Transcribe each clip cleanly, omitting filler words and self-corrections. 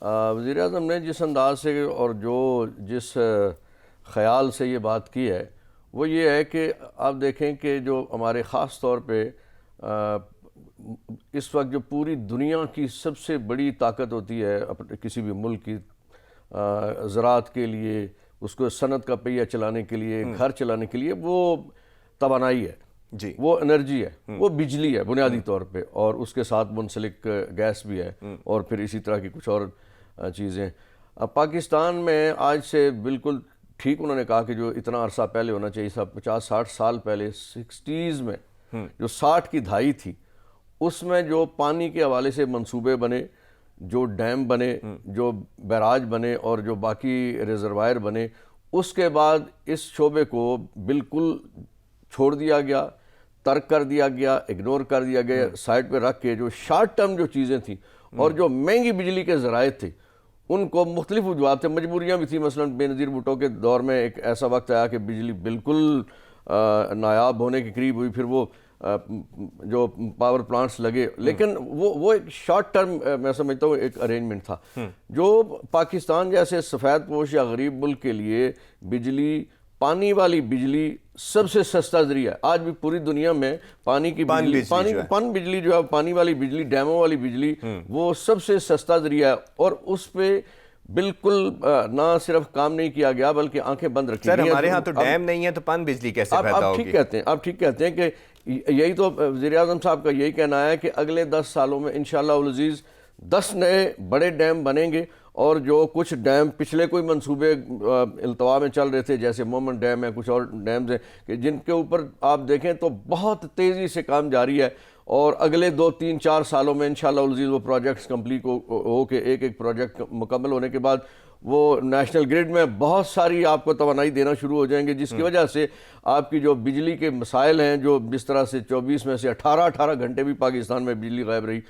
وزیر اعظم نے جس انداز سے اور جس خیال سے یہ بات کی ہے وہ یہ ہے کہ آپ دیکھیں کہ جو ہمارے خاص طور پہ اس وقت جو پوری دنیا کی سب سے بڑی طاقت ہوتی ہے کسی بھی ملک کی زراعت کے لیے، اس کو صنعت کا پہیہ چلانے کے لیے، گھر چلانے کے لیے، وہ توانائی ہے جی، وہ انرجی ہے، وہ بجلی ہے بنیادی طور پہ، اور اس کے ساتھ منسلک گیس بھی ہے، اور پھر اسی طرح کی کچھ اور چیزیں۔ اب پاکستان میں آج سے بالکل ٹھیک انہوں نے کہا کہ جو اتنا عرصہ پہلے ہونا چاہیے تھا، 50-60 سال پہلے، 60s میں جو 60 کی دہائی تھی، اس میں جو پانی کے حوالے سے منصوبے بنے، جو ڈیم بنے، جو بیراج بنے، اور جو باقی ریزروائر بنے، اس کے بعد اس شعبے کو بالکل چھوڑ دیا گیا، ترک کر دیا گیا، اگنور کر دیا گیا، سائٹ پہ رکھ کے جو شارٹ ٹرم جو چیزیں تھیں اور جو مہنگی بجلی کے ذرائع تھے ان کو مختلف وجوہات تھے، مجبوریاں بھی تھیں۔ مثلا بے نظیر بھٹو کے دور میں ایک ایسا وقت آیا کہ بجلی بالکل نایاب ہونے کے قریب ہوئی، پھر وہ جو پاور پلانٹس لگے، لیکن وہ ایک شارٹ ٹرم میں سمجھتا ہوں ایک ارینجمنٹ تھا جو پاکستان جیسے سفید پوش یا غریب ملک کے لیے بجلی، پانی والی بجلی سب سے سستا ذریعہ ہے۔ آج بھی پوری دنیا میں پانی کی بجلی، پن بجلی جو ہے، پانی والی بجلی، ڈیموں والی بجلی، وہ سب سے سستا ذریعہ ہے، اور اس پہ بالکل نہ صرف کام نہیں کیا گیا بلکہ آنکھیں بند رکھی سر ہمارے ہاں تو ڈیم نہیں ہے تو پن بجلی کیسے پیدا ہوگی؟ آپ ٹھیک کہتے ہیں کہ یہی تو وزیر اعظم صاحب کا یہی کہنا ہے کہ اگلے 10 سالوں میں انشاءاللہ العزیز 10 نئے بڑے ڈیم بنیں گے، اور جو کچھ ڈیم پچھلے کوئی منصوبے التوا میں چل رہے تھے جیسے مومن ڈیم ہے، کچھ اور ڈیمز ہیں کہ جن کے اوپر آپ دیکھیں تو بہت تیزی سے کام جاری ہے، اور اگلے 2-3-4 سالوں میں انشاءاللہ العزیز وہ پروجیکٹس کمپلیٹ ہو کے ایک پروجیکٹ مکمل ہونے کے بعد وہ نیشنل گریڈ میں بہت ساری آپ کو توانائی دینا شروع ہو جائیں گے، جس کی وجہ سے آپ کی جو بجلی کے مسائل ہیں، جو جس طرح سے 24 میں سے 18 گھنٹے بھی پاکستان میں بجلی غائب رہی،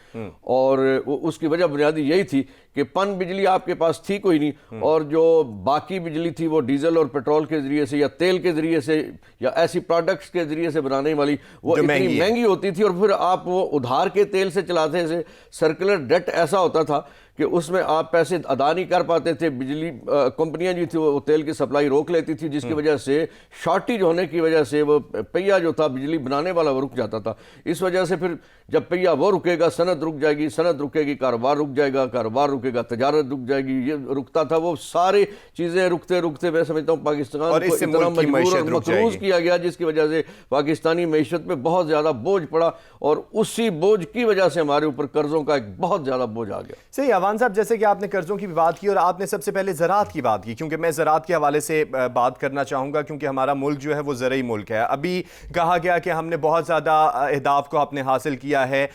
اور اس کی وجہ بنیادی یہی تھی کہ پن بجلی آپ کے پاس تھی کوئی نہیں، اور جو باقی بجلی تھی وہ ڈیزل اور پیٹرول کے ذریعے سے یا تیل کے ذریعے سے یا ایسی پروڈکٹس کے ذریعے سے بنانے والی وہ اتنی مہنگی ہوتی تھی، اور پھر آپ وہ ادھار کے تیل سے چلاتے تھے، سرکولر ڈیٹ ایسا ہوتا تھا کہ اس میں آپ پیسے ادا نہیں کر پاتے تھے، بجلی کمپنیاں جو تھی وہ تیل کی سپلائی روک لیتی تھی، جس کی وجہ سے شارٹیج ہونے کی وجہ سے وہ پہیہ جو تھا بجلی بنانے والا وہ رک جاتا تھا۔ اس وجہ سے پھر جب پہیہ وہ رکے گا صنعت رک جائے گی، صنعت رکے گی کاروبار رک جائے گا، کاروبار رکے گا تجارت رک جائے گی، یہ رکتا تھا، وہ ساری چیزیں رکتے میں سمجھتا ہوں پاکستان کو اتنا مجبور اور مقروض کیا گیا، جس کی وجہ سے پاکستانی معیشت پہ بہت زیادہ بوجھ پڑا، اور اسی بوجھ کی وجہ سے ہمارے اوپر قرضوں کا ایک بہت زیادہ بوجھ آ گیا۔ صحیح عوان صاحب، جیسے کہ آپ نے قرضوں کی بھی بات کی اور آپ نے سب سے پہلے زراعت کی بات کی، کیونکہ میں زراعت کے حوالے سے بات کرنا چاہوں گا، کیونکہ ہمارا ملک جو ہے وہ زرعی ملک ہے۔ ابھی کہا گیا کہ ہم نے بہت زیادہ اہداف کو اپنے حاصل کیا ہے،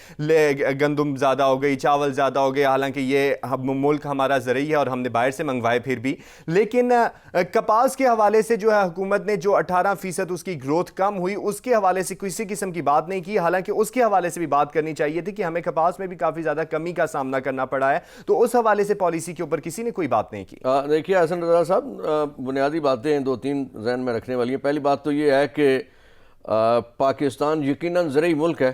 گندم زیادہ ہو گئی، چاول زیادہ ہو گیا، حالانکہ یہ ملک ہمارا زرعی ہے اور ہم نے باہر سے منگوائے پھر بھی، لیکن کپاس کے حوالے سے جو ہے حکومت نے جو 18% اس کی گروتھ کم ہوئی، اس کے حوالے سے کسی قسم کی بات نہیں کی، حالانکہ اس کے حوالے سے بھی بات کرنی چاہیے تھی کہ ہمیں کپاس میں بھی کافی زیادہ کمی کا سامنا کرنا پڑا ہے، تو اس حوالے سے پالیسی کے اوپر کسی نے کوئی بات نہیں کی۔ دیکھیے حسن رضا صاحب، بنیادی باتیں 2-3 ذہن میں رکھنے والی ہیں۔ پہلی بات تو یہ ہے کہ پاکستان یقیناً زرعی ملک ہے،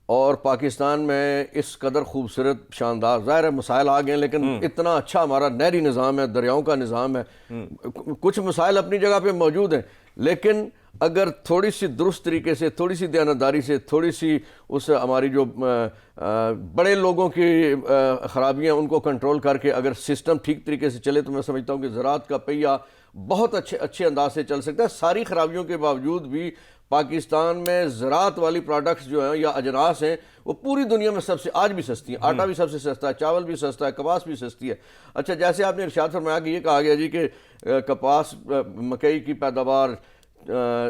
اور پاکستان میں اس قدر خوبصورت شاندار، ظاہر ہے مسائل آ گئے، لیکن اتنا اچھا ہمارا نہری نظام ہے، دریاؤں کا نظام ہے، کچھ مسائل اپنی جگہ پہ موجود ہیں، لیکن اگر تھوڑی سی درست طریقے سے، تھوڑی سی دیانتداری سے، تھوڑی سی اس ہماری جو بڑے لوگوں کی خرابیاں ان کو کنٹرول کر کے اگر سسٹم ٹھیک طریقے سے چلے، تو میں سمجھتا ہوں کہ زراعت کا پہیہ بہت اچھے انداز سے چل سکتا ہے۔ ساری خرابیوں کے باوجود بھی پاکستان میں زراعت والی پروڈکٹس جو ہیں یا اجناس ہیں وہ پوری دنیا میں سب سے آج بھی سستی ہیں۔ آٹا بھی سب سے سستا ہے، چاول بھی سستا ہے، کپاس بھی سستی ہے۔ اچھا، جیسے آپ نے ارشاد فرمایا کہ یہ کہا گیا جی کہ کپاس، مکئی کی پیداوار،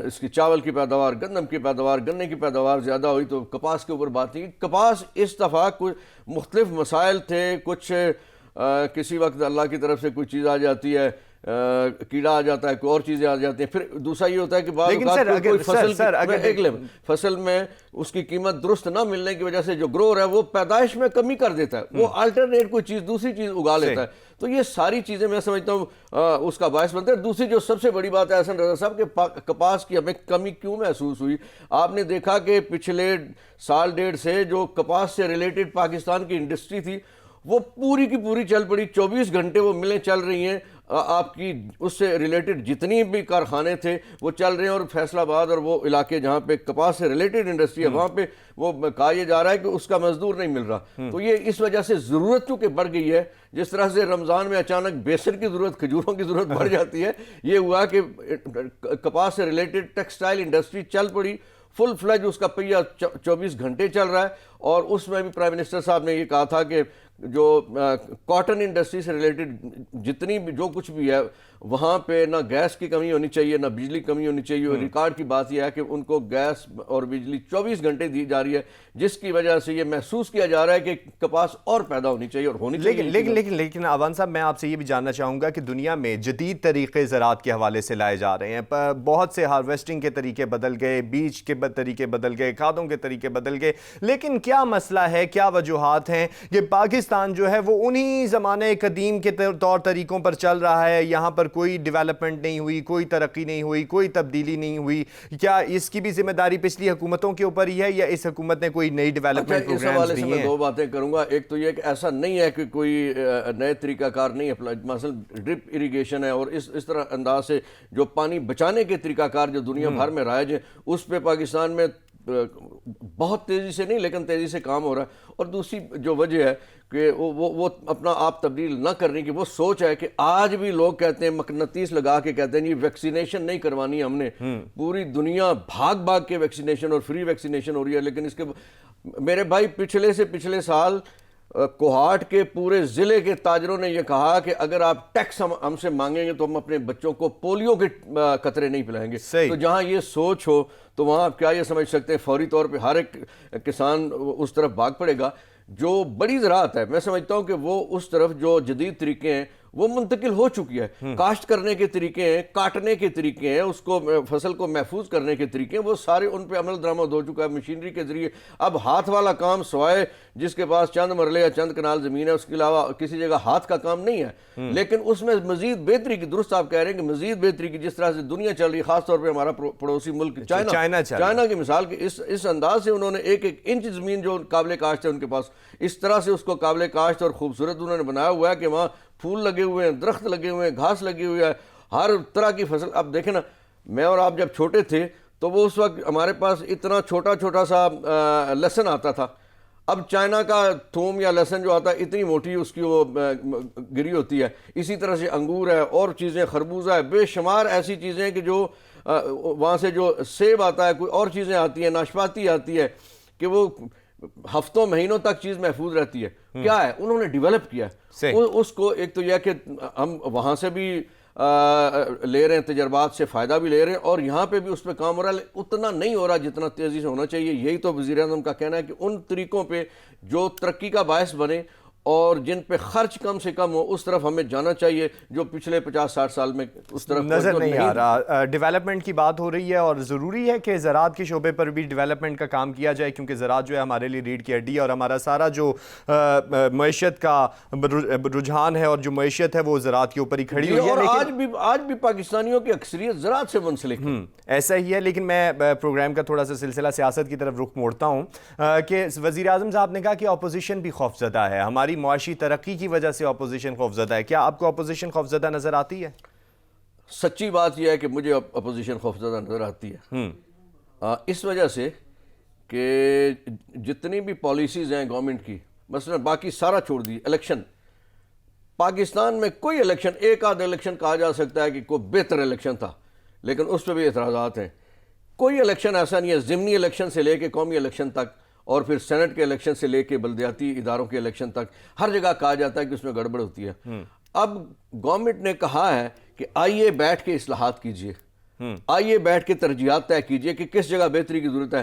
اس کی چاول کی پیداوار، گندم کی پیداوار، گنے کی پیداوار زیادہ ہوئی تو کپاس کے اوپر بات نہیں۔ کپاس اس دفعہ کوئی مختلف مسائل تھے، کچھ کسی وقت اللہ کی طرف سے کوئی چیز آ جاتی ہے، کیڑا آ جاتا ہے، کوئی اور چیزیں آ جاتی ہیں، پھر دوسرا یہ ہوتا ہے کہ بعض اوقات کوئی فصل میں اس کی قیمت درست نہ ملنے کی وجہ سے جو گروور ہے وہ پیدائش میں کمی کر دیتا ہے، وہ آلٹرنیٹ کوئی چیز دوسری چیز اگا لیتا ہے، تو یہ ساری چیزیں میں سمجھتا ہوں اس کا باعث بنتا ہے۔ دوسری جو سب سے بڑی بات ہے حسن رضا صاحب کہ کپاس کی ہمیں کمی کیوں محسوس ہوئی، آپ نے دیکھا کہ پچھلے سال ڈیڑھ سے جو کپاس سے ریلیٹڈ پاکستان کی انڈسٹری تھی وہ پوری کی پوری چل پڑی. 24 گھنٹے وہ ملیں چل رہی ہیں, آپ کی اس سے ریلیٹڈ جتنی بھی کارخانے تھے وہ چل رہے ہیں. اور فیصل آباد اور وہ علاقے جہاں پہ کپاس سے ریلیٹڈ انڈسٹری ہے وہاں پہ وہ کہا یہ جا رہا ہے کہ اس کا مزدور نہیں مل رہا. تو یہ اس وجہ سے ضرورت چونکہ بڑھ گئی ہے, جس طرح سے رمضان میں اچانک بیسن کی ضرورت, کھجوروں کی ضرورت بڑھ جاتی ہے, یہ ہوا کہ کپاس سے ریلیٹڈ ٹیکسٹائل انڈسٹری چل پڑی فل فلیج, اس کا پہیہ 24 گھنٹے چل رہا ہے. اور اس میں بھی پرائم منسٹر صاحب نے یہ کہا تھا کہ جو کاٹن انڈسٹری سے ریلیٹڈ جتنی بھی جو کچھ بھی ہے وہاں پہ نہ گیس کی کمی ہونی چاہیے نہ بجلی کی کمی ہونی چاہیے. اور ریکارڈ کی بات یہ ہے کہ ان کو گیس اور بجلی 24 گھنٹے دی جا رہی ہے, جس کی وجہ سے یہ محسوس کیا جا رہا ہے کہ کپاس اور پیدا ہونی چاہیے اور ہونی چاہیے. لیکن اعوان صاحب, میں آپ سے یہ بھی جاننا چاہوں گا کہ دنیا میں جدید طریقے زراعت کے حوالے سے لائے جا رہے ہیں. بہت سے ہارویسٹنگ کے طریقے بدل گئے, بیج کے طریقے بدل گئے, کھادوں کے طریقے بدل گئے, لیکن کیا مسئلہ ہے, کیا وجوہات ہیں کہ پاکستان جو ہے وہ انہی زمانے قدیم کے طور طریقوں پر چل رہا ہے؟ یہاں پر کوئی ڈیولپمنٹ نہیں ہوئی, کوئی ترقی نہیں ہوئی, کوئی تبدیلی نہیں ہوئی. کیا اس کی بھی ذمہ داری پچھلی حکومتوں کے اوپر ہی ہے یا اس حکومت نے کوئی نئی ڈیولپمنٹ اس حوالے سے میں 2 باتیں کروں گا. ایک تو یہ کہ ایسا نہیں ہے کہ کوئی نئے طریقہ کار نہیں اپنا, مثلا ڈرپ اریگیشن ہے اور اس طرح انداز سے جو پانی بچانے کے طریقہ کار جو دنیا بھر میں رائج ہیں, اس پہ پاکستان میں بہت تیزی سے نہیں لیکن تیزی سے کام ہو رہا ہے. اور دوسری جو وجہ ہے کہ وہ اپنا آپ تبدیل نہ کرنے کی وہ سوچ ہے کہ آج بھی لوگ کہتے ہیں, مقناطیس لگا کے کہتے ہیں یہ ویکسینیشن نہیں کروانی ہم نے. پوری دنیا بھاگ کے ویکسینیشن اور فری ویکسینیشن ہو رہی ہے. لیکن اس کے میرے بھائی پچھلے سال کوہاٹ کے پورے ضلع کے تاجروں نے یہ کہا کہ اگر آپ ٹیکس ہم سے مانگیں گے تو ہم اپنے بچوں کو پولیو کے قطرے نہیں پلائیں گے. تو جہاں یہ سوچ ہو تو وہاں آپ کیا یہ سمجھ سکتے ہیں فوری طور پہ ہر ایک کسان اس طرف بھاگ پڑے گا. جو بڑی زراعت ہے میں سمجھتا ہوں کہ وہ اس طرف جو جدید طریقے ہیں وہ منتقل ہو چکی ہے. کاشت کرنے کے طریقے ہیں, کاٹنے کے طریقے ہیں, اس کو فصل کو محفوظ کرنے کے طریقے ہیں, وہ سارے ان پہ عمل درآمد ہو چکا ہے مشینری کے ذریعے. اب ہاتھ والا کام سوائے جس کے پاس چند مرلے یا چند کنال زمین ہے اس کے علاوہ کسی جگہ ہاتھ کا کام نہیں ہے. لیکن اس میں مزید بہتری کی, درست آپ کہہ رہے ہیں کہ مزید بہتری کی, جس طرح سے دنیا چل رہی ہے, خاص طور پہ ہمارا پڑوسی ملک چائنا کی مثال کہ اس انداز سے انہوں نے ایک انچ زمین جو قابل کاشت ہے ان کے پاس, اس طرح سے اس کو قابل کاشت اور خوبصورت انہوں نے بنایا ہوا ہے کہ وہاں پھول لگے ہوئے ہیں, درخت لگے ہوئے ہیں, گھاس لگی ہوئی ہے, ہر طرح کی فصل. اب دیکھیں نا, میں اور آپ جب چھوٹے تھے تو وہ اس وقت ہمارے پاس اتنا چھوٹا سا لہسن آتا تھا. اب چائنا کا تھوم یا لہسن جو آتا ہے اتنی موٹی اس کی وہ گری ہوتی ہے. اسی طرح سے انگور ہے اور چیزیں, خربوزہ ہے, بے شمار ایسی چیزیں ہیں کہ جو وہاں سے جو سیب آتا ہے, کوئی اور چیزیں آتی ہیں, ناشپاتی آتی ہے کہ وہ ہفتوں مہینوں تک چیز محفوظ رہتی ہے. کیا ہے انہوں نے ڈیولپ کیا ہے اس کو. ایک تو یہ کہ ہم وہاں سے بھی لے رہے ہیں, تجربات سے فائدہ بھی لے رہے ہیں, اور یہاں پہ بھی اس پہ کام ہو رہا ہے, اتنا نہیں ہو رہا جتنا تیزی سے ہونا چاہیے. یہی تو وزیر اعظم کا کہنا ہے کہ ان طریقوں پہ جو ترقی کا باعث بنے اور جن پہ خرچ کم سے کم ہو اس طرف ہمیں جانا چاہیے, جو پچھلے 50-60 سال میں اس طرف نظر نہیں آ رہا. ڈیولپمنٹ کی بات ہو رہی ہے اور ضروری ہے کہ زراعت کے شعبے پر بھی ڈیولپمنٹ کا کام کیا جائے, کیونکہ زراعت جو ہے ہمارے لیے ریڑھ کی ہڈی ہے, اور ہمارا سارا جو معیشت کا رجحان ہے اور جو معیشت ہے وہ زراعت کے اوپر ہی کھڑی ہوئی ہے. اور آج بھی پاکستانیوں کی اکثریت زراعت سے منسلک ہے. ایسا ہی ہے. لیکن میں پروگرام کا تھوڑا سا سلسلہ سیاست کی طرف رخ موڑتا ہوں کہ وزیر اعظم صاحب نے کہا کہ اپوزیشن بھی خوفزدہ ہے, ہماری معاشی ترقی کی وجہ سے اپوزیشن خوفزدہ ہے. کیا آپ کو اپوزیشن خوفزدہ نظر آتی ہے؟ سچی بات یہ ہے کہ مجھے اپوزیشن خوفزدہ نظر آتی ہے, اس وجہ سے کہ جتنی بھی پالیسیز ہیں گورنمنٹ کی, مثلا باقی سارا چھوڑ دی, الیکشن پاکستان میں کوئی الیکشن, ایک آدھ الیکشن کہا جا سکتا ہے کہ کوئی بہتر الیکشن تھا, لیکن اس پہ بھی اعتراضات ہیں. کوئی الیکشن ایسا نہیں ہے, ضمنی الیکشن سے لے کے قومی الیکشن تک اور پھر سینٹ کے الیکشن سے لے کے بلدیاتی اداروں کے الیکشن تک ہر جگہ کہا جاتا ہے کہ اس میں گڑبڑ ہوتی ہے. اب گورنمنٹ نے کہا ہے کہ آئیے بیٹھ کے اصلاحات کیجئے, آئیے بیٹھ کے ترجیحات طے کیجئے کہ کس جگہ بہتری کی ضرورت ہے.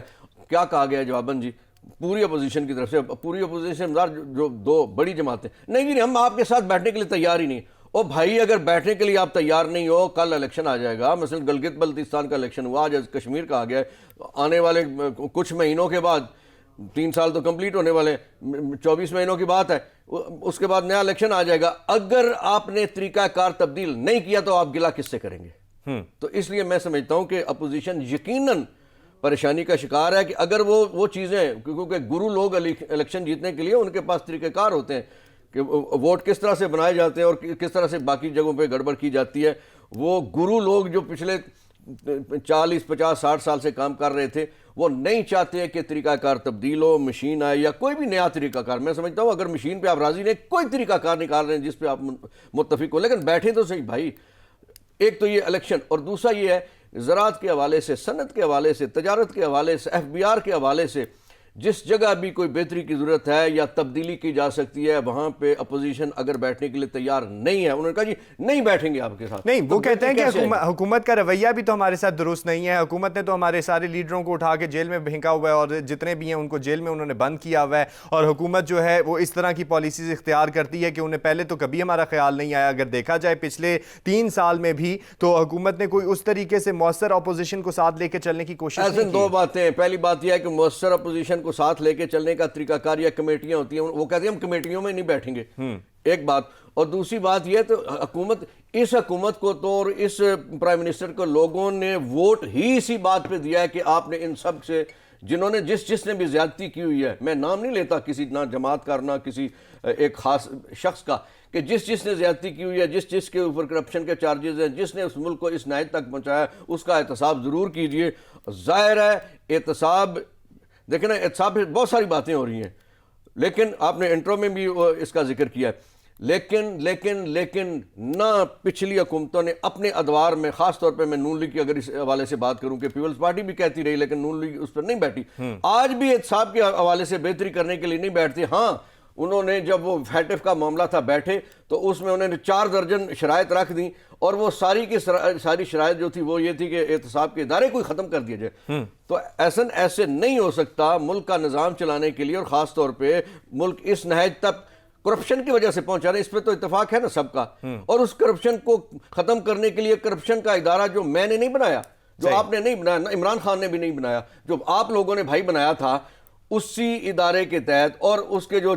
کیا کہا گیا جواباً جی پوری اپوزیشن کی طرف سے, پوری اپوزیشن جو 2 بڑی جماعتیں, نہیں جی ہم آپ کے ساتھ بیٹھنے کے لیے تیار ہی نہیں. او بھائی اگر بیٹھنے کے لیے آپ تیار نہیں ہو, کل الیکشن آ جائے گا. مثلا گلگت بلتستان کا الیکشن ہوا, آج کشمیر کا آ گیا ہے, آنے والے کچھ مہینوں کے بعد 3 سال تو کمپلیٹ ہونے والے, 24 مہینوں کی بات ہے, اس کے بعد نیا الیکشن آ جائے گا. اگر آپ نے طریقہ کار تبدیل نہیں کیا تو آپ گلہ کس سے کریں گے؟ تو اس لیے میں سمجھتا ہوں کہ اپوزیشن یقیناً پریشانی کا شکار ہے کہ اگر وہ چیزیں, کیونکہ گرو لوگ الیکشن جیتنے کے لیے ان کے پاس طریقہ کار ہوتے ہیں کہ ووٹ کس طرح سے بنائے جاتے ہیں اور کس طرح سے باقی جگہوں پہ گڑبڑ کی جاتی ہے. وہ گرو لوگ جو پچھلے 40 50 60 سال سے کام کر رہے تھے وہ نہیں چاہتے کہ طریقہ کار تبدیل ہو, مشین آئے یا کوئی بھی نیا طریقہ کار. میں سمجھتا ہوں اگر مشین پہ آپ راضی نہیں, کوئی طریقہ کار نکال رہے ہیں جس پہ آپ متفق ہو, لیکن بیٹھے تو صحیح بھائی. ایک تو یہ الیکشن, اور دوسرا یہ ہے زراعت کے حوالے سے, صنعت کے حوالے سے, تجارت کے حوالے سے, FBR کے حوالے سے جس جگہ بھی کوئی بہتری کی ضرورت ہے یا تبدیلی کی جا سکتی ہے وہاں پہ اپوزیشن اگر بیٹھنے کے لیے تیار نہیں ہے. انہوں نے کہا جی نہیں بیٹھیں گے آپ کے ساتھ. نہیں, وہ کہتے ہیں کہ حکومت کا رویہ بھی تو ہمارے ساتھ درست نہیں ہے. حکومت نے تو ہمارے سارے لیڈروں کو اٹھا کے جیل میں پھینکا ہوا ہے اور جتنے بھی ہیں ان کو جیل میں انہوں نے بند کیا ہوا ہے. اور حکومت جو ہے وہ اس طرح کی پالیسیز اختیار کرتی ہے کہ انہیں پہلے تو کبھی ہمارا خیال نہیں آیا. اگر دیکھا جائے پچھلے 3 سال میں بھی تو حکومت نے کوئی اس طریقے سے مؤثر اپوزیشن کو ساتھ لے کے چلنے کی کوشش نہیں کی. ایسے 2 باتیں ہیں. پہلی بات یہ ہے کہ مؤثر اپوزیشن کو ساتھ لے کے چلنے کا طریقہ کار یا کمیٹیاں ہوتی ہیں, وہ کہتے ہیں ہم کمیٹیوں میں نہیں بیٹھیں گے, ایک بات. اور دوسری بات یہ تو حکومت کو تو اور اس پرائم منسٹر کو لوگوں نے ووٹ ہی اسی بات پہ دیا ہے کہ آپ نے ان سب سے جنہوں نے جس نے بھی زیادتی کی ہوئی ہے, میں نام نہیں لیتا کسی نہ جماعت کا نہ کسی ایک خاص شخص کا, کہ جس نے زیادتی کی ہوئی ہے, جس کے اوپر کرپشن کے چارجز ہیں, جس نے اس ملک کو اس نہج تک پہنچایا, اس کا احتساب ضرور کیجئے. ظاہر ہے احتساب, دیکھیں نا احتساب پہ بہت ساری باتیں ہو رہی ہیں, لیکن آپ نے انٹرو میں بھی اس کا ذکر کیا ہے. لیکن نہ پچھلی حکومتوں نے اپنے ادوار میں, خاص طور پہ میں نون لیگ کی اگر اس حوالے سے بات کروں کہ پیپلز پارٹی بھی کہتی رہی لیکن نون لیگ اس پر نہیں بیٹھی, آج بھی احتساب کے حوالے سے بہتری کرنے کے لیے نہیں بیٹھتی. ہاں انہوں نے جب وہ فیٹف کا معاملہ تھا بیٹھے تو اس میں انہوں نے 4 درجن شرائط رکھ دیں, اور وہ ساری کی ساری شرائط جو تھی وہ یہ تھی کہ احتساب کے ادارے کوئی ختم کر دیا جائے. تو ایسے نہیں ہو سکتا. ملک کا نظام چلانے کے لیے اور خاص طور پہ ملک اس نہج تک کرپشن کی وجہ سے پہنچا رہے, اس پہ تو اتفاق ہے نا سب کا. اور اس کرپشن کو ختم کرنے کے لیے کرپشن کا ادارہ جو میں نے نہیں بنایا, جو آپ نے نہیں بنایا, عمران خان نے بھی نہیں بنایا, جو آپ لوگوں نے بھائی بنایا تھا, اسی ادارے کے تحت, اور اس کے جو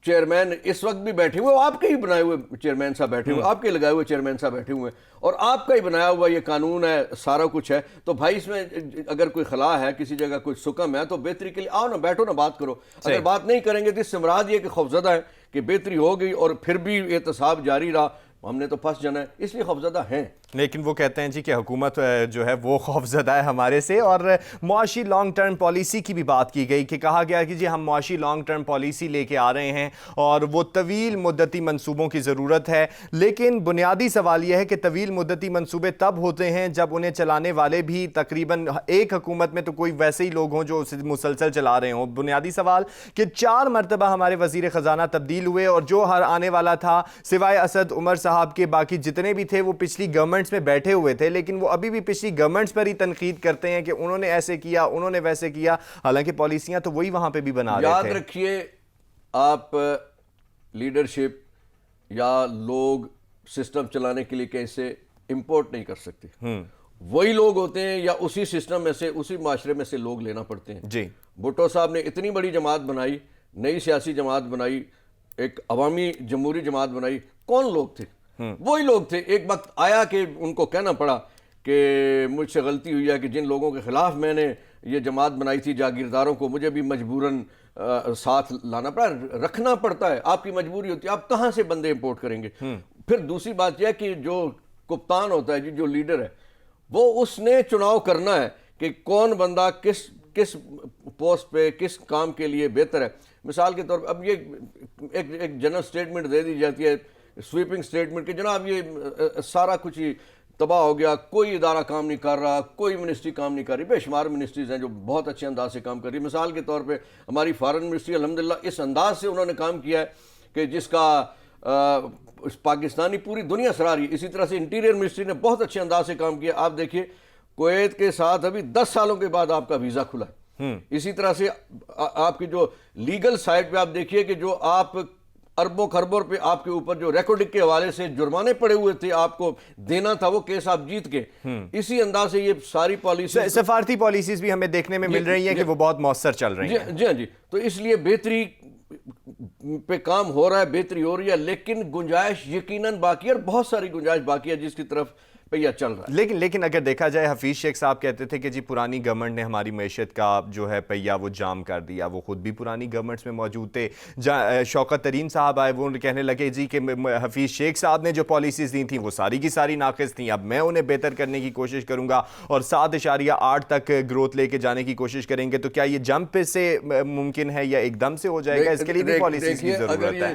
چیئرمین اس وقت بھی بیٹھے ہوئے, آپ کے ہی بنائے ہوئے چیئرمین صاحب بیٹھے ہوئے, آپ کے لگائے ہوئے چیئرمین صاحب بیٹھے ہوئے, اور آپ کا ہی بنایا ہوا یہ قانون ہے, سارا کچھ ہے. تو بھائی اس میں اگر کوئی خلا ہے, کسی جگہ کوئی سکم ہے, تو بہتری کے لیے آؤ نا, بیٹھو نا, بات کرو. اگر بات نہیں کریں گے تو اس سے مراد یہ کہ خوفزدہ ہے کہ بہتری ہو گئی اور پھر بھی احتساب جاری رہا, ہم نے تو پھنس جانا ہے, اس لیے خوفزدہ ہیں. لیکن وہ کہتے ہیں جی کہ حکومت جو ہے وہ خوفزدہ ہے ہمارے سے. اور معاشی لانگ ٹرم پالیسی کی بھی بات کی گئی کہ کہا گیا کہ جی ہم معاشی لانگ ٹرم پالیسی لے کے آ رہے ہیں اور وہ طویل مدتی منصوبوں کی ضرورت ہے. لیکن بنیادی سوال یہ ہے کہ طویل مدتی منصوبے تب ہوتے ہیں جب انہیں چلانے والے بھی تقریباً ایک حکومت میں تو کوئی ویسے ہی لوگ ہوں جو اسے مسلسل چلا رہے ہوں. بنیادی سوال کہ 4 مرتبہ ہمارے وزیر خزانہ تبدیل ہوئے, اور جو ہر آنے والا تھا سوائے اسد عمر صاحب کے باقی جتنے بھی تھے وہ پچھلی گورنمنٹس میں بیٹھے ہوئے تھے, لیکن وہ ابھی بھی پچھلی گورنمنٹس پر ہی تنقید کرتے ہیں کہ انہوں نے ایسے کیا, انہوں نے ویسے کیا, حالانکہ پالیسیاں تو وہی وہاں پہ بھی بنا رہے تھے. یاد رکھیے آپ لیڈرشپ یا لوگ سسٹم چلانے کے لیے کیسے امپورٹ نہیں کر سکتے. وہی لوگ ہوتے ہیں یا اسی سسٹم میں سے, اسی معاشرے میں سے لوگ لینا پڑتے ہیں. جی بھٹو صاحب نے اتنی بڑی جماعت بنائی, نئی سیاسی جماعت بنائی, ایک عوامی جمہوری جماعت بنائی, کون لوگ تھے؟ وہی لوگ تھے. ایک وقت آیا کہ ان کو کہنا پڑا کہ مجھ سے غلطی ہوئی ہے کہ جن لوگوں کے خلاف میں نے یہ جماعت بنائی تھی, جاگیرداروں کو, مجھے بھی مجبوراً ساتھ لانا پڑا, رکھنا پڑتا ہے, آپ کی مجبوری ہوتی ہے. آپ کہاں سے بندے امپورٹ کریں گے؟ پھر دوسری بات یہ ہے کہ جو کپتان ہوتا ہے, جو لیڈر ہے, وہ اس نے چناؤ کرنا ہے کہ کون بندہ کس پوسٹ پہ کس کام کے لیے بہتر ہے. مثال کے طور پر اب یہ ایک جنرل سٹیٹمنٹ دے دی جاتی ہے, سویپنگ سٹیٹمنٹ, کہ جناب یہ سارا کچھ ہی تباہ ہو گیا, کوئی ادارہ کام نہیں کر رہا, کوئی منسٹری کام نہیں کر رہی. بے شمار منسٹریز ہیں جو بہت اچھے انداز سے کام کر رہی. مثال کے طور پہ ہماری فارن منسٹری الحمدللہ اس انداز سے انہوں نے کام کیا ہے کہ جس کا پاکستانی پوری دنیا سراہ رہی ہے. اسی طرح سے انٹیریئر منسٹری نے بہت اچھے انداز سے کام کیا. آپ دیکھیے کویت کے ساتھ ابھی 10 سالوں کے بعد آپ کا ویزا کھلا ہے. اسی طرح سے آپ کی جو لیگل سائٹ پہ آپ دیکھیے کہ جو آپ اربوں خربوں پہ آپ کے اوپر جو ریکارڈنگ کے حوالے سے جرمانے پڑے ہوئے تھے, آپ کو دینا تھا, وہ کیس آپ جیت کے. اسی انداز سے یہ ساری پالیسی, سفارتی پالیسیز بھی ہمیں دیکھنے میں مل رہی ہیں کہ وہ بہت مؤثر چل رہی ہیں. جی ہاں جی. تو اس لیے بہتری پہ کام ہو رہا ہے, بہتری ہو رہی ہے, لیکن گنجائش یقیناً باقی ہے, اور بہت ساری گنجائش باقی ہے جس کی طرف پہیا چل رہا ہے. لیکن اگر دیکھا جائے حفیظ شیخ صاحب کہتے تھے کہ جی پرانی گورنمنٹ نے ہماری معیشت کا جو ہے پہیا وہ جام کر دیا. وہ خود بھی پرانی گورنمنٹس میں موجود تھے. شوکت ترین صاحب آئے, وہ کہنے لگے جی کہ حفیظ شیخ صاحب نے جو پالیسیز دی تھیں وہ ساری کی ساری ناقص تھیں, اب میں انہیں بہتر کرنے کی کوشش کروں گا اور 7.8 تک گروتھ لے کے جانے کی کوشش کریں گے. تو کیا یہ جمپ سے ممکن ہے یا ایک دم سے ہو جائے گا؟ اس کے لیے بھی پالیسیز کی ضرورت ہے.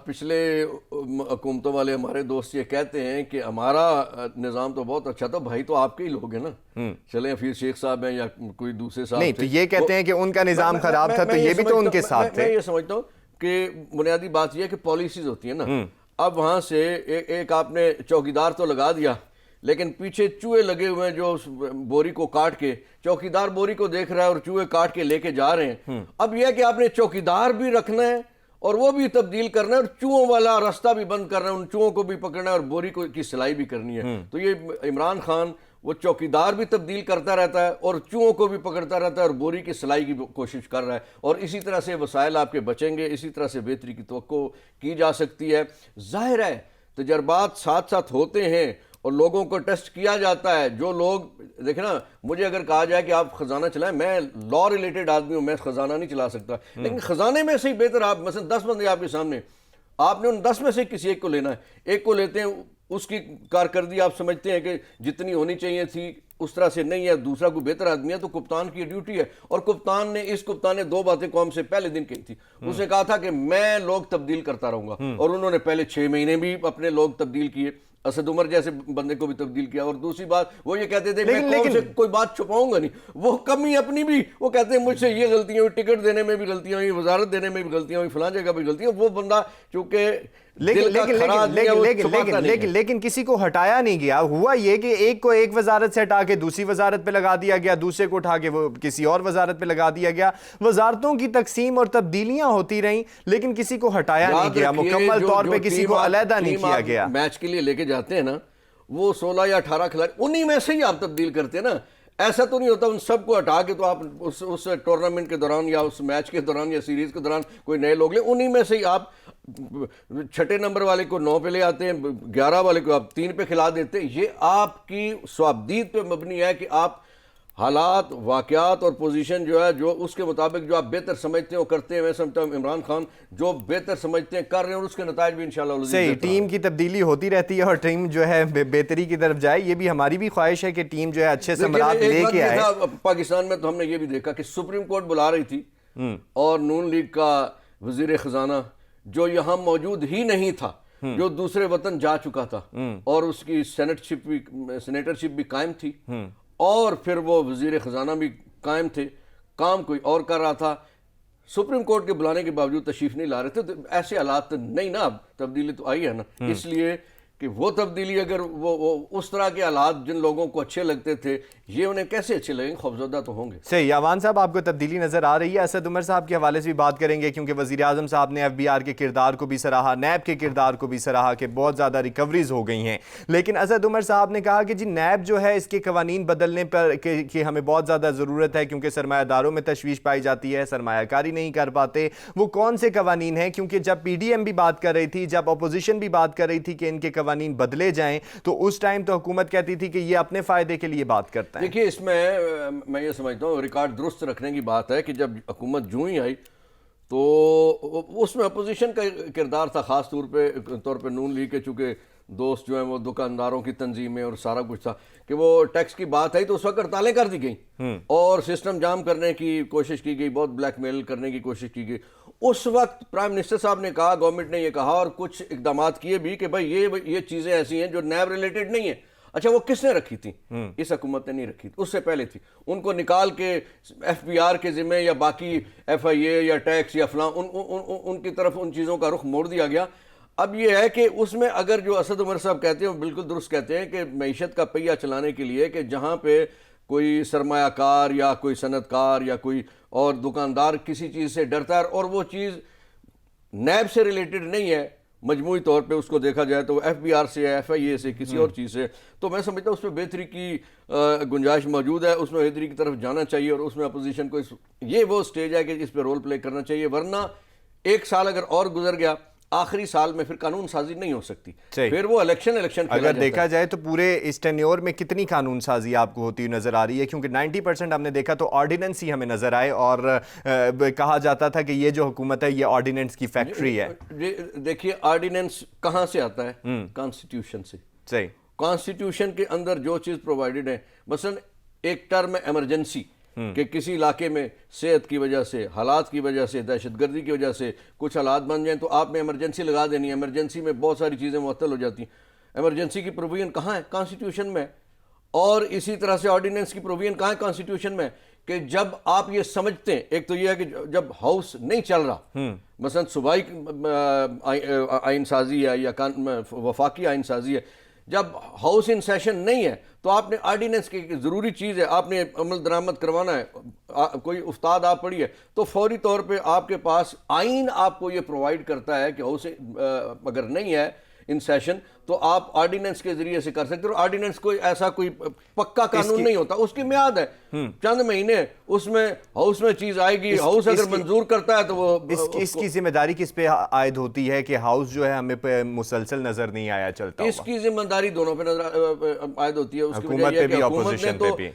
پچھلے حکومتوں والے ہمارے دوست یہ کہتے ہیں کہ ہمارا نظام تو بہت اچھا تھا, بھائی تو آپ کے ہی لوگ ہیں نا, چلیں حفیظ شیخ صاحب ہیں یا کوئی دوسرے صاحب. نہیں تو یہ کہتے ہیں کہ ان کا نظام خراب تھا تو یہ بھی تو ان کے ساتھ تھے. میں یہ سمجھتا ہوں کہ بنیادی بات یہ ہے کہ پالیسیز ہوتی ہیں نا. اب وہاں سے ایک آپ نے چوکیدار تو لگا دیا, لیکن پیچھے چوہے لگے ہوئے ہیں جو بوری کو کاٹ کے, چوکیدار بوری کو دیکھ رہا ہے اور چوہے کاٹ کے لے کے جا رہے ہیں. اب یہ ہے کہ آپ نے چوکیدار بھی رکھنا ہے اور وہ بھی تبدیل کرنا ہے اور چوہوں والا راستہ بھی بند کرنا ہے, ان چوہوں کو بھی پکڑنا ہے اور بوری کی سلائی بھی کرنی ہے. تو یہ عمران خان وہ چوکیدار بھی تبدیل کرتا رہتا ہے اور چوہوں کو بھی پکڑتا رہتا ہے اور بوری کی سلائی کی کوشش کر رہا ہے, اور اسی طرح سے وسائل آپ کے بچیں گے, اسی طرح سے بہتری کی توقع کی جا سکتی ہے. ظاہر ہے تجربات ساتھ ساتھ ہوتے ہیں اور لوگوں کو ٹیسٹ کیا جاتا ہے. جو لوگ دیکھیں نا, مجھے اگر کہا جائے کہ آپ خزانہ چلائیں, میں لا ریلیٹڈ آدمی ہوں, میں خزانہ نہیں چلا سکتا, لیکن خزانے میں سے ہی بہتر آپ مثلا 10 بندے آپ کے سامنے, آپ نے ان 10 میں سے کسی ایک کو لینا ہے. ایک کو لیتے ہیں, اس کی کارکردگی آپ سمجھتے ہیں کہ جتنی ہونی چاہیے تھی اس طرح سے نہیں ہے, دوسرا کوئی بہتر آدمی ہے, تو کپتان کی ڈیوٹی ہے. اور کپتان نے 2 باتیں قوم سے پہلے دن کہی تھی. اس نے کہا تھا کہ میں لوگ تبدیل کرتا رہوں گا, اور انہوں نے پہلے 6 مہینے بھی اپنے لوگ تبدیل کیے, اسد عمر جیسے بندے کو بھی تبدیل کیا. اور دوسری بات وہ یہ کہتے تھے میں قوم سے کوئی بات چھپاؤں گا نہیں, وہ کمی اپنی بھی, وہ کہتے ہیں مجھ سے یہ غلطیاں ہوئی, ٹکٹ دینے میں بھی غلطیاں ہوئی, وزارت دینے میں بھی غلطیاں ہوئی, فلاں جگہ بھی غلطیاں. وہ بندہ چونکہ لیکن کسی کو ہٹایا نہیں گیا. ہوا یہ کہ ایک کو ایک وزارت سے ہٹا کے دوسری وزارت پہ لگا دیا گیا, دوسرے کو اٹھا کے وہ کسی اور وزارت پہ لگا دیا گیا. وزارتوں کی تقسیم اور تبدیلیاں ہوتی رہیں لیکن کسی کو ہٹایا نہیں گیا, مکمل طور پہ کسی کو علیحدہ نہیں کیا گیا. میچ کے لیے لے کے جاتے ہیں نا, وہ 16 یا 18 کھلاڑی, انہی میں سے ہی آپ تبدیل کرتے ہیں نا. ایسا تو نہیں ہوتا ان سب کو ہٹا کے تو آپ اس ٹورنامنٹ کے دوران یا اس میچ کے دوران یا سیریز کے دوران کوئی نئے لوگ لیں. انہی میں سے ہی آپ 6 نمبر والے کو 9 پہ لے آتے ہیں, 11 والے کو آپ 3 پہ کھلا دیتے ہیں. یہ آپ کی صوابدید پہ مبنی ہے کہ آپ حالات, واقعات اور پوزیشن جو ہے جو اس کے مطابق جو آپ بہتر سمجھتے ہیں وہ کرتے ہیں. میں سمجھتا ہوں عمران خان جو بہتر سمجھتے ہیں کر رہے ہیں, اور اس کے نتائج بھی انشاءاللہ صحیح. ٹیم کی تبدیلی ہوتی رہتی ہے اور ٹیم جو ہے بہتری کی طرف جائے. یہ بھی ہماری بھی خواہش ہے کہ ٹیم جو ہے اچھے ثمرات لے کے آئے. پاکستان میں تو ہم نے یہ بھی دیکھا کہ سپریم کورٹ بلا رہی تھی اور نون لیگ کا وزیر خزانہ جو یہاں موجود ہی نہیں تھا, جو دوسرے وطن جا چکا تھا, اور اس کی سینیٹرشپ بھی قائم تھی, اور پھر وہ وزیر خزانہ بھی قائم تھے, کام کوئی اور کر رہا تھا. سپریم کورٹ کے بلانے کے باوجود تشریف نہیں لا رہے تھے. تو ایسے حالات نہیں نا, اب تبدیلی تو آئی ہے نا. اس لیے کہ وہ تبدیلی اگر وہ اس طرح کے حالات جن لوگوں کو اچھے لگتے تھے, یہ انہیں کیسے اچھے لگیں گے؟ خوفزدہ تو ہوں گے. صحیح. اعوان صاحب آپ کو تبدیلی نظر آ رہی ہے؟ اسد عمر صاحب کے حوالے سے بھی بات کریں گے کیونکہ وزیر اعظم صاحب نے FBR کے کردار کو بھی سراہا, نیب کے کردار کو بھی سراہا کہ بہت زیادہ ریکوریز ہو گئی ہیں. لیکن اسد عمر صاحب نے کہا کہ جی نیب جو ہے اس کے قوانین بدلنے پر کہ ہمیں بہت زیادہ ضرورت ہے کیونکہ سرمایہ داروں میں تشویش پائی جاتی ہے, سرمایہ کاری نہیں کر پاتے. وہ کون سے قوانین ہیں؟ کیونکہ جب PDM بھی بات کر رہی تھی, جب اپوزیشن بھی بات کر رہی تھی کہ ان کے قوانین بدلے جائیں, تو اس ٹائم تو حکومت کہتی تھی کہ یہ اپنے فائدے کے لیے بات کرتا ہے. دیکھیے اس میں یہ سمجھتا ہوں ریکارڈ درست رکھنے کی بات ہے کہ جب حکومت جو ہی آئی تو اس میں اپوزیشن کا کردار تھا, خاص طور پہ نون لیگ کے, چونکہ دوست جو ہیں وہ دکانداروں کی تنظیمیں اور سارا کچھ تھا, کہ وہ ٹیکس کی بات آئی تو اس وقت ہڑتالیں کر دی گئیں اور سسٹم جام کرنے کی کوشش کی گئی, بہت بلیک میل کرنے کی کوشش کی گئی. اس وقت پرائم منسٹر صاحب نے کہا, گورنمنٹ نے یہ کہا اور کچھ اقدامات کیے بھی کہ بھائی یہ چیزیں ایسی ہیں جو نیب ریلیٹڈ نہیں ہیں. اچھا وہ کس نے رکھی تھی؟ اس حکومت نے نہیں رکھی تھی, اس سے پہلے تھی. ان کو نکال کے FBR کے ذمہ یا باقی FIA یا ٹیکس یا فلاں ان کی طرف ان چیزوں کا رخ موڑ دیا گیا. اب یہ ہے کہ اس میں اگر جو اسد عمر صاحب کہتے ہیں وہ بالکل درست کہتے ہیں کہ معیشت کا پہیہ چلانے کے لیے کہ جہاں پہ کوئی سرمایہ کار یا کوئی صنعت کار یا کوئی اور دکاندار کسی چیز سے ڈرتا ہے اور وہ چیز نیب سے ریلیٹڈ نہیں ہے, مجموعی طور پہ اس کو دیکھا جائے تو FBR سے ہے, FIA سے, کسی اور چیز سے, تو میں سمجھتا ہوں اس میں بہتری کی گنجائش موجود ہے. اس میں بہتری کی طرف جانا چاہیے اور اس میں اپوزیشن کو یہ وہ سٹیج ہے کہ اس پہ رول پلے کرنا چاہیے. ورنہ 1 سال اگر اور گزر گیا آخری سال میں پھر قانون سازی نہیں ہو سکتی، پھر وہ الیکشن اگر دیکھا جائے تو پورے اس ٹینیور میں کتنی قانون سازی آپ کو ہوتی نظر آ رہی ہے؟ کیونکہ 90% ہم نے دیکھا تو آرڈیننس ہی ہمیں نظر آئے، اور کہا جاتا تھا کہ یہ جو حکومت ہے یہ آرڈیننس کی فیکٹری ہے۔ دیکھیے آرڈیننس کہاں سے آتا ہے؟ کانسٹیٹیوشن سے۔ صحیح، کانسٹیٹیوشن کے اندر جو چیز پرووائڈڈ ہے، مثلا ایک ٹرم ایمرجنسی، کہ کسی علاقے میں صحت کی وجہ سے، حالات کی وجہ سے، دہشت گردی کی وجہ سے کچھ حالات بن جائیں تو آپ نے ایمرجنسی لگا دینی ہے۔ ایمرجنسی میں بہت ساری چیزیں معطل ہو جاتی ہیں۔ ایمرجنسی کی پروویژن کہاں ہے؟ کانسٹیٹیوشن میں۔ اور اسی طرح سے آرڈیننس کی پروویژن کہاں ہے؟ کانسٹیٹیوشن میں، کہ جب آپ یہ سمجھتے ہیں، ایک تو یہ ہے کہ جب ہاؤس نہیں چل رہا، مثلا صوبائی آئین سازی ہے یا وفاقی آئین سازی ہے، جب ہاؤس ان سیشن نہیں ہے تو آپ نے آرڈیننس کی ضروری چیز ہے، آپ نے عمل درآمد کروانا ہے، کوئی استاد آپ پڑھی ہے تو فوری طور پہ آپ کے پاس آئین آپ کو یہ پرووائڈ کرتا ہے کہ ہاؤس اگر نہیں ہے ان سیشن تو آپ آرڈیننس کے ذریعے سے کر سکتے ہیں۔ اور آرڈیننس کوئی ایسا کوئی پکا قانون نہیں ہوتا، اس کی میعاد ہے چند مہینے، اس میں ہاؤس میں چیز آئے گی، ہاؤس اگر منظور کرتا ہے تو وہ اس کی ذمہ داری کس پہ عائد ہوتی ہے کہ ہاؤس جو ہے ہمیں پہ مسلسل نظر نہیں آیا چلتا؟ اس کی ذمہ داری دونوں پہ عائد ہوتی ہے، اس کی حکومت پہ بھی اپوزیشن پہ بھی۔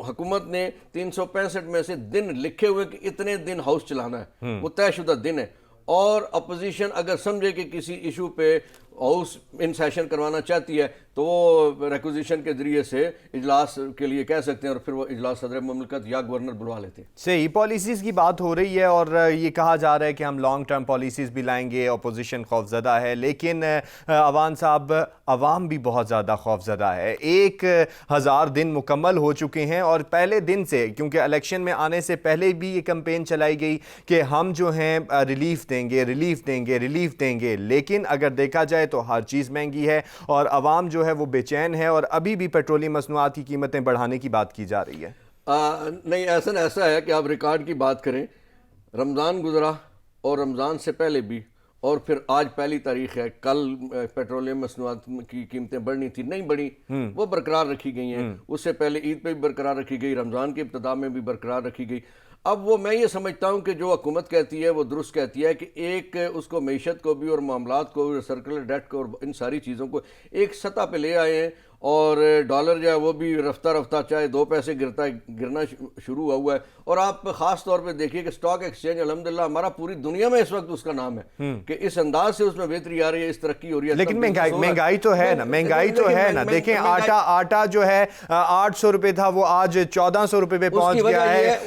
حکومت نے 365 میں سے دن لکھے ہوئے کہ اتنے دن ہاؤس چلانا ہے، وہ طے شدہ دن ہے، اور اپوزیشن اگر سمجھے کہ کسی ایشو پہ ہاؤس ان سیشن کروانا چاہتی ہے تو وہ ریکوزیشن کے ذریعے سے اجلاس کے لیے کہہ سکتے ہیں، اور پھر وہ اجلاس صدر مملکت یا گورنر بلوا لیتے ہیں۔ صحیح، پالیسیز کی بات ہو رہی ہے اور یہ کہا جا رہا ہے کہ ہم لانگ ٹرم پالیسیز بھی لائیں گے، اپوزیشن خوف زدہ ہے، لیکن عوان صاحب، عوام بھی بہت زیادہ خوف زدہ ہے۔ 1000 دن مکمل ہو چکے ہیں اور پہلے دن سے، کیونکہ الیکشن میں آنے سے پہلے بھی یہ کمپین چلائی گئی کہ ہم جو ہیں ریلیف دیں گے، ریلیف دیں گے، ریلیف دیں گے، لیکن اگر دیکھا جائے تو ہر چیز مہنگی ہے اور عوام جو ہے وہ بے چین ہے، اور ابھی بھی پیٹرولیم مصنوعات کی قیمتیں بڑھانے کی بات کی جا رہی ہے۔ نہیں، ایسا ہے کہ آپ ریکارڈ کی بات کریں، رمضان گزرا اور رمضان سے پہلے بھی، اور پھر آج پہلی تاریخ ہے، کل پیٹرولیم مصنوعات کی قیمتیں بڑھنی تھی، نہیں بڑھی، وہ برقرار رکھی گئی ہیں۔ اس سے پہلے عید پہ بھی برقرار رکھی گئی، رمضان کی ابتدا میں بھی برقرار رکھی گئی۔ اب وہ میں یہ سمجھتا ہوں کہ جو حکومت کہتی ہے وہ درست کہتی ہے کہ ایک اس کو معیشت کو بھی اور معاملات کو اور سرکولر ڈیٹ کو اور ان ساری چیزوں کو ایک سطح پہ لے آئے ہیں، اور ڈالر جو ہے وہ بھی رفتہ رفتہ چاہے 2 پیسے گرنا شروع ہوا ہے۔ اور آپ خاص طور پہ دیکھیے کہ سٹاک ایکسچینج الحمدللہ ہمارا پوری دنیا میں اس وقت اس کا نام ہے کہ اس انداز سے اس میں بہتری آ رہی ہے، اس ترقی ہو رہی ہے۔ لیکن مہنگائی تو ہے نا، مہنگائی تو ہے نا۔ دیکھیں آٹا جو ہے 800 روپے تھا، وہ آج 1400 روپے پہ پہنچ گیا ہے۔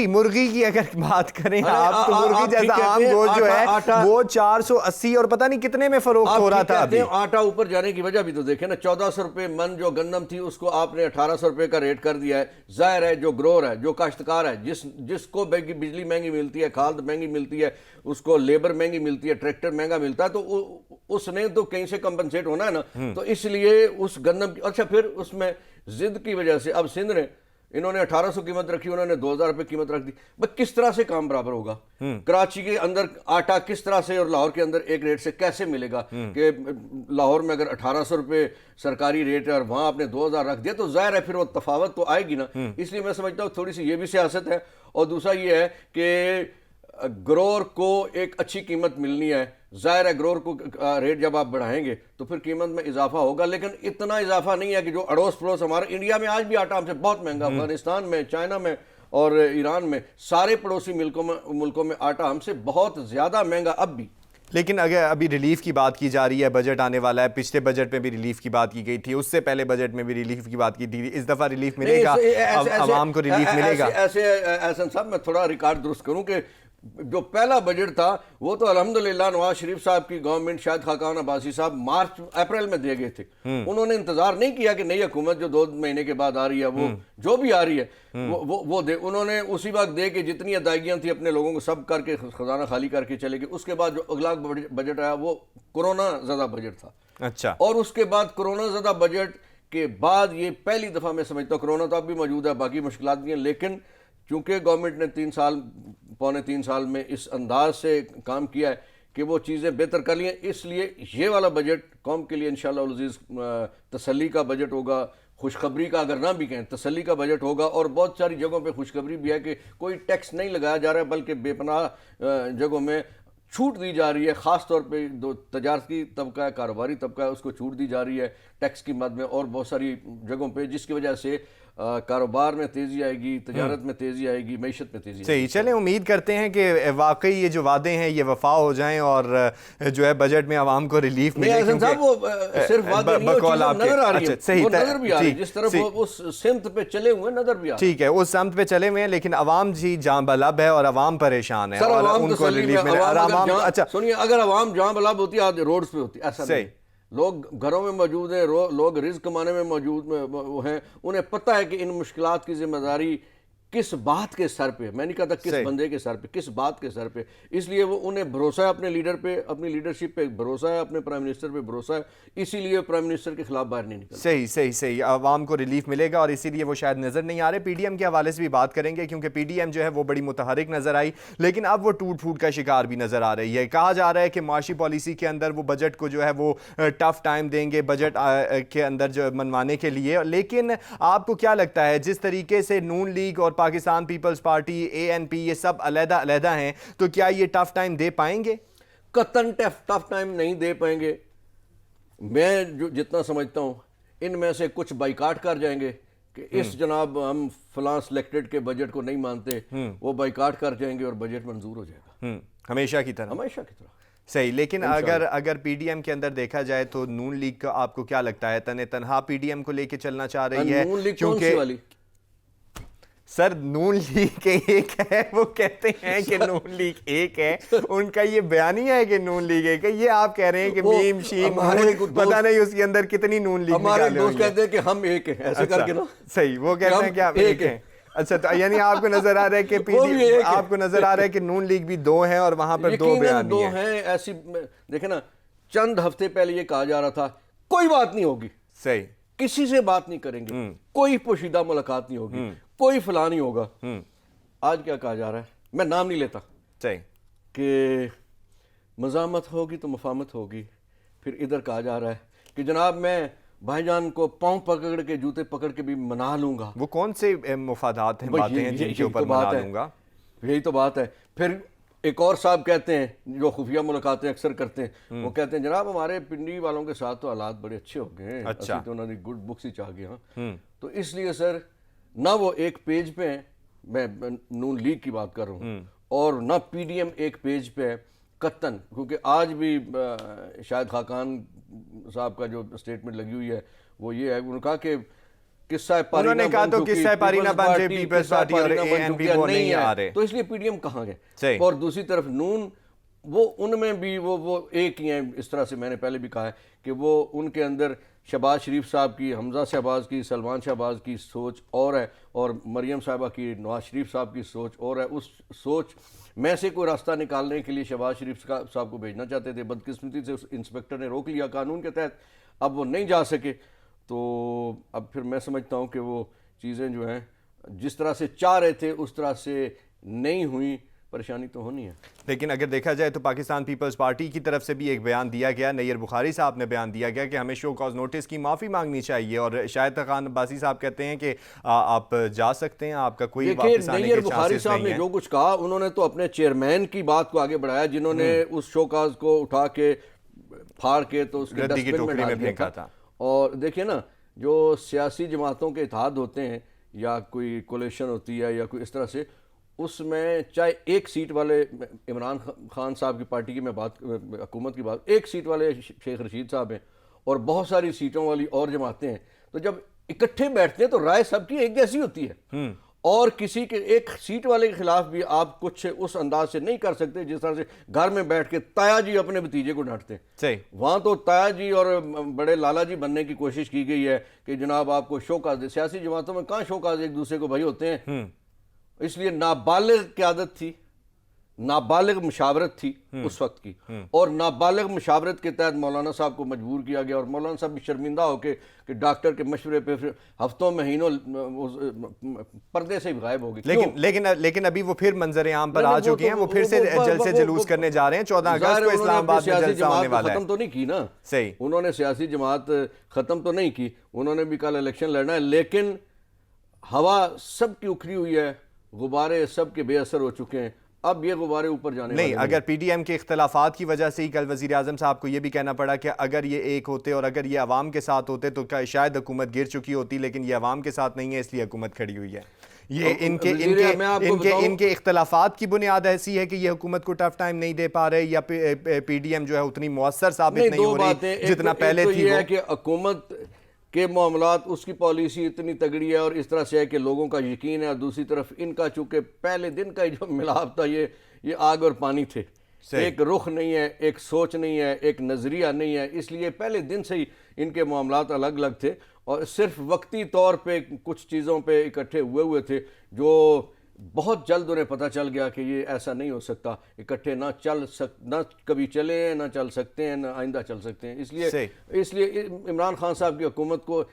مرغی کی اگر بات کریں آپ تو مرغی جیسا عام گوشت جو ہے وہ 480 اور پتہ نہیں کتنے میں فروخت ہو رہا تھا۔ آٹا اوپر جانے کی وجہ بھی تو دیکھیں نا، 1400 روپے من جو گندم تھی اس کو آپ نے 1800 روپے کا ریٹ کر دیا ہے۔ ظاہر ہے جو گروور ہے، جو کاشتکار ہے، جس کو بجلی مہنگی ملتی ہے، کھاد مہنگی ملتی ہے، اس کو لیبر مہنگی ملتی ہے، ٹریکٹر مہنگا ملتا ہے، تو اس نے تو کہیں سے کمپنسیٹ ہونا ہے نا۔ تو اس لیے اس گندم کی، اچھا پھر اس میں ضد کی وجہ سے اب سندھ نے انہوں نے 1800 قیمت رکھی، انہوں نے 2000 روپے قیمت رکھ دی۔ بس کس طرح سے کام برابر ہوگا؟ کراچی کے اندر آٹا کس طرح سے اور لاہور کے اندر ایک ریٹ سے کیسے ملے گا؟ کہ لاہور میں اگر 1800 روپے سرکاری ریٹ ہے اور وہاں آپ نے 2000 رکھ دیا تو ظاہر ہے پھر وہ تفاوت تو آئے گی نا۔ اس لیے میں سمجھتا ہوں تھوڑی سی یہ بھی سیاست ہے، اور دوسرا یہ ہے کہ گرور کو ایک اچھی قیمت ملنی ہے۔ ظاہر ہے گرور کو ریٹ جب آپ بڑھائیں گے تو پھر قیمت میں اضافہ ہوگا، لیکن اتنا اضافہ نہیں ہے کہ جو اڑوس پڑوس ہمارے انڈیا میں آج بھی آٹا ہم سے بہت مہنگا، افغانستان میں، چائنا میں اور ایران میں، سارے پڑوسی ملکوں میں آٹا ہم سے بہت زیادہ مہنگا اب بھی۔ لیکن اگر ابھی ریلیف کی بات کی جا رہی ہے، بجٹ آنے والا ہے، پچھلے بجٹ میں بھی ریلیف کی بات کی گئی تھی، اس سے پہلے بجٹ میں بھی ریلیف کی بات کی تھی، اس دفعہ ریلیف ملے گا؟ عوام کو ریلیف ملے گا؟ ایسے احسن صاحب میں تھوڑا ریکارڈ درست کروں کہ جو پہلا بجٹ تھا وہ تو الحمدللہ نواز شریف صاحب کی گورنمنٹ، شاہد خاقان عباسی صاحب مارچ اپریل میں دے گئے تھے۔ انہوں نے انتظار نہیں کیا کہ نئی حکومت جو 2 مہینے کے بعد آ رہی ہے وہ جو بھی آ رہی ہے وہ دے، انہوں نے اسی وقت دے کے جتنی ادائیگیاں تھیں اپنے لوگوں کو سب کر کے خزانہ خالی کر کے چلے گئے۔ اس کے بعد جو اگلا بجٹ آیا وہ کورونا زدہ بجٹ تھا۔ اچھا، اور اس کے بعد کورونا زدہ بجٹ کے بعد یہ پہلی دفعہ میں سمجھتا ہوں، کورونا تو اب بھی موجود ہے، باقی مشکلات بھی ہیں، لیکن چونکہ گورنمنٹ نے 3 سال میں اس انداز سے کام کیا ہے کہ وہ چیزیں بہتر کر لی ہیں، اس لیے یہ والا بجٹ قوم کے لیے انشاءاللہ العزیز تسلی کا بجٹ ہوگا، خوشخبری کا اگر نہ بھی کہیں تسلی کا بجٹ ہوگا۔ اور بہت ساری جگہوں پہ خوشخبری بھی ہے کہ کوئی ٹیکس نہیں لگایا جا رہا ہے، بلکہ بے پناہ جگہوں میں چھوٹ دی جا رہی ہے، خاص طور پہ جو تجارتی طبقہ ہے، کاروباری طبقہ ہے، اس کو چھوٹ دی جا رہی ہے ٹیکس کی مد میں اور بہت ساری جگہوں پہ، جس کی وجہ سے کاروبار میں تیزی آئے گی، تجارت میں تیزی آئے گی، معیشت میں تیزی آئے گی۔ صحیح، چلیں امید کرتے ہیں کہ واقعی یہ جو وعدے ہیں یہ وفا ہو جائیں اور جو ہے بجٹ میں عوام کو ریلیف ملے، احسن صاحب وہ صرف وعدے نہیں، وہ چیزیں نظر آ رہی ہیں، وہ نظر بھی آ رہی ہیں، جس طرف وہ اس سمت پہ چلے ہوئے نظر بھی آ رہی ہیں۔ ٹھیک ہے، اس سمت پہ چلے ہوئے ہیں، لیکن عوام جی جاں بلب ہے اور عوام پریشان ہے سر اور عوام ان کو تسلی ریلیف میں، ملے۔ عوام اچھا سنیے، اگر عوام جہاں بلاب ہوتی ہے آدھے روڈز پہ ہوتی ہے، ایسا نہیں۔ لوگ گھروں میں موجود ہیں، لوگ رزق کمانے میں موجود ہیں، انہیں پتہ ہے کہ ان مشکلات کی ذمہ داری کس بات کے سر پہ، میں نہیں کہتا کس بندے کے سر پہ، کس بات کے سر پہ، اس لیے وہ انہیں بھروسہ ہے اپنے لیڈر پہ، اپنی لیڈرشپ پہ بھروسہ ہے، اپنے پرائم منسٹر پہ بھروسہ ہے، اسی لیے پرائم منسٹر کے خلاف باہر نہیں نکلتے۔ صحیح، عوام کو ریلیف ملے گا اور اسی لیے وہ شاید نظر نہیں آ رہے۔ پی ڈی ایم کے حوالے سے بھی بات کریں گے کیونکہ پی ڈی ایم جو ہے وہ بڑی متحرک نظر آئی، لیکن اب وہ ٹوٹ پھوٹ کا شکار بھی نظر آ رہی ہے۔ کہا جا رہا ہے کہ معاشی پالیسی کے اندر وہ بجٹ کو جو ہے وہ ٹف ٹائم دیں گے بجٹ کے اندر جو منوانے کے لیے، لیکن آپ کو کیا لگتا ہے جس طریقے سے نون لیگ اور پاکستان پیپلز پارٹی، اے این پی، یہ سب علیحدہ علیحدہ ہیں، تو کیا یہ ٹف ٹائم دے پائیں گے؟ قطعاً ٹف ٹائم نہیں دے پائیں گے۔ میں جتنا سمجھتا ہوں ان میں سے کچھ بائیکاٹ کر جائیں گے کہ اس جناب ہم فلاں سلیکٹڈ کے بجٹ کو نہیں مانتے، وہ بائیکاٹ کر جائیں گے اور بجٹ منظور ہو جائے گا، ہمیشہ کی طرح۔ ہمیشہ کی طرح۔ صحیح، لیکن اگر پی ڈی ایم کے اندر دیکھا جائے تو نون لیگ کا آپ کو کیا لگتا ہے تنہا پی ڈی ایم کو لے کے چلنا چاہ رہی ہے؟ نون لیگ کون سی والی؟ سر نون لیگ ایک ہے، وہ کہتے ہیں کہ نون لیگ ایک ہے، ان کا یہ بیانیہ ہے کہ نون لیگ ایک ہے، یہ آپ کہہ رہے ہیں کہ میم شین پتہ نہیں اس کے اندر کتنی نون لیگ ہمارے دوست کہتے ہیں کہ ہم ایک ہیں، ایسے کر کے نا۔ صحیح، وہ کہتے ہیں کہ آپ ایک ہیں۔ اچھا، تو یعنی آپ کو نظر آ رہا ہے کہ آپ کو نظر آ رہا ہے کہ نون لیگ بھی دو ہیں اور وہاں پر دو بیانیے ہیں۔ دو ہیں، ایسی دیکھیں نا، چند ہفتے پہلے یہ کہا جا رہا تھا کوئی بات نہیں ہوگی، صحیح، کسی سے بات نہیں کریں گے، کوئی پوشیدہ ملاقات نہیں ہوگی، کوئی فلاں نہیں ہوگا۔ آج کیا کہا جا رہا ہے، میں نام نہیں لیتا، صحیح، کہ مزاحمت ہوگی تو مفاہمت ہوگی۔ پھر ادھر کہا جا رہا ہے کہ جناب میں بھائی جان کو پاؤں پکڑ کے جوتے پکڑ کے بھی منا لوں گا۔ وہ کون سے مفادات ہیں، باتیں ہیں جن کے اوپر منا لوں گا؟ یہی تو بات ہے۔ پھر ایک اور صاحب کہتے ہیں جو خفیہ ملاقاتیں اکثر کرتے ہیں، وہ کہتے ہیں جناب ہمارے پنڈی والوں کے ساتھ تو حالات بڑے اچھے ہو گئے ہیں، اچھا تو انہوں نے گڈ بکس ہی چاہ گیا۔ تو اس لیے سر نہ وہ ایک پیج پہ ہیں، میں نون لیگ کی بات کر رہا ہوں، اور نہ پی ڈی ایم ایک پیج پہ ہے قطعاً، کیونکہ آج بھی شاید خاقان صاحب کا جو سٹیٹمنٹ لگی ہوئی ہے وہ یہ ہے، انہوں نے کہا کہ قصہ انہوں نے کہا تو قصہ پارینہ بن چکی، پیپلز پارٹی اور اے این پی وہ نہیں آ رہے، تو اس لیے پی ڈی ایم کہاں گئے۔ اور دوسری طرف نون، وہ ان میں بھی وہ ایک ہی ہیں، اس طرح سے میں نے پہلے بھی کہا ہے کہ وہ ان کے اندر شہباز شریف صاحب کی، حمزہ شہباز کی، سلمان شہباز کی سوچ اور ہے، اور مریم صاحبہ کی، نواز شریف صاحب کی سوچ اور ہے۔ اس سوچ میں سے کوئی راستہ نکالنے کے لیے شہباز شریف صاحب کو بھیجنا چاہتے تھے، بدقسمتی سے انسپیکٹر نے روک لیا قانون کے تحت، اب وہ نہیں جا سکے۔ تو اب پھر میں سمجھتا ہوں کہ وہ چیزیں جو ہیں جس طرح سے چاہ رہے تھے اس طرح سے نہیں ہوئیں، پریشانی تو ہونی ہے۔ لیکن اگر دیکھا جائے تو پاکستان پیپلز پارٹی کی طرف سے بھی ایک بیان دیا گیا، نیر بخاری صاحب نے بیان دیا گیا کہ ہمیں شو کاز نوٹس کی معافی مانگنی چاہیے، اور شاہد خان عباسی صاحب کہتے ہیں کہ آپ جا سکتے ہیں، آپ کا کوئی واپس آنے کے چانسز نہیں ہیں۔ نیر بخاری صاحب نے جو کچھ کہا، انہوں نے تو اپنے چیئرمین کی بات کو آگے بڑھایا جنہوں نے اس شو کاز کو اٹھا کے پھاڑ کے تو اس کے ڈسٹ بن میں ڈال دیا تھا۔ اور دیکھیں نا، جو سیاسی جماعتوں کے اتحاد ہوتے ہیں یا کوئی کولیشن ہوتی ہے یا کوئی اس طرح سے، اس میں چاہے ایک سیٹ والے عمران خان صاحب کی پارٹی کی میں بات، حکومت کی بات، ایک سیٹ والے شیخ رشید صاحب ہیں اور بہت ساری سیٹوں والی اور جماعتیں ہیں، تو جب اکٹھے بیٹھتے ہیں تو رائے سب کی ایک جیسی ہوتی ہے، اور کسی کے ایک سیٹ والے کے خلاف بھی آپ کچھ اس انداز سے نہیں کر سکتے جس طرح سے گھر میں بیٹھ کے تایا جی اپنے بھتیجے کو ڈانٹتے ہیں۔ وہاں تو تایا جی اور بڑے لالا جی بننے کی کوشش کی گئی ہے کہ جناب آپ کو شوکاز دے۔ سیاسی جماعتوں میں کہاں شوکاز ایک دوسرے کو بھائی ہوتے ہیں، اس لیے نابالغ قیادت تھی، نابالغ مشاورت تھی اس وقت کی، اور نابالغ مشاورت کے تحت مولانا صاحب کو مجبور کیا گیا، اور مولانا صاحب بھی شرمندہ ہو کے کہ ڈاکٹر کے مشورے پہ ہفتوں مہینوں پردے سے غائب ہو گئی۔ لیکن ابھی وہ پھر منظر عام پر آ چکے ہیں، وہ پھر سے جلسے جلوس کرنے جا رہے ہیں، 14 اگست کو اسلام آباد میں جلسہ ہونے والا ہے۔ ختم تو نہیں کی نا، صحیح، انہوں نے سیاسی جماعت ختم تو نہیں کی، انہوں نے بھی کل الیکشن لڑنا ہے، لیکن ہوا سب کی اکھڑی ہوئی ہے، غبارے سب کے بے اثر ہو چکے ہیں۔ اب یہ غبارے اوپر جانے نہیں. اگر پی ڈی ایم کے اختلافات کی وجہ سے ہی کل وزیر اعظم صاحب کو یہ بھی کہنا پڑا کہ اگر یہ ایک ہوتے اور اگر یہ عوام کے ساتھ ہوتے تو شاید حکومت گر چکی ہوتی, لیکن یہ عوام کے ساتھ نہیں ہے اس لیے حکومت کھڑی ہوئی ہے. یہ ان کے اختلافات کی بنیاد ایسی ہے کہ یہ حکومت کو ٹف ٹائم نہیں دے پا رہے, یا پی ڈی ایم جو ہے اتنی مؤثر ثابت نہیں ہو رہی جتنا پہلے تھی. یہ ہے کہ حکومت کے معاملات, اس کی پالیسی اتنی تگڑی ہے اور اس طرح سے ہے کہ لوگوں کا یقین ہے, اور دوسری طرف ان کا چونکہ پہلے دن کا جو ملاپ تھا یہ آگ اور پانی تھے. ایک رخ نہیں ہے, ایک سوچ نہیں ہے, ایک نظریہ نہیں ہے, اس لیے پہلے دن سے ہی ان کے معاملات الگ الگ تھے اور صرف وقتی طور پہ کچھ چیزوں پہ اکٹھے ہوئے تھے جو بہت جلد انہیں پتہ چل گیا کہ یہ ایسا نہیں ہو سکتا, اکٹھے نہ کبھی چلے ہیں, نہ چل سکتے ہیں, نہ آئندہ چل سکتے ہیں. اس لیے عمران خان صاحب کی حکومت کو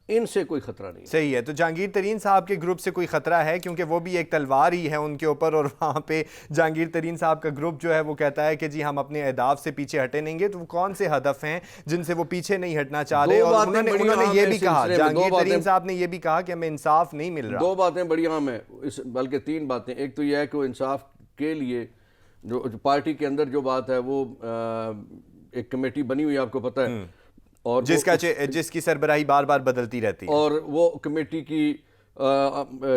ان سے کوئی خطرہ نہیں. صحیح ہے. تو جہانگیر ترین صاحب کے گروپ سے کوئی خطرہ ہے, کیونکہ وہ بھی ایک تلوار ہی ہے ان کے اوپر, اور وہاں پہ جہانگیر ترین صاحب کا گروپ جو ہے وہ کہتا ہے کہ جی ہم اپنے اہداف سے پیچھے ہٹے نہیں گے. تو وہ کون سے ہدف ہیں جن سے وہ پیچھے نہیں ہٹنا چاہ رہے؟ اور انہوں نے یہ بھی کہا, جہانگیر ترین صاحب نے یہ بھی کہا کہ ہمیں انصاف نہیں مل رہا. دو باتیں بڑی عام ہیں, بلکہ تین باتیں. ایک تو یہ ہے کہ وہ انصاف کے لیے جو پارٹی کے اندر جو بات ہے وہ ایک کمیٹی بنی ہوئی ہے, آپ کو پتہ ہے, اور جس کی سربراہی بار بار بدلتی رہتی ہے, اور وہ کمیٹی کی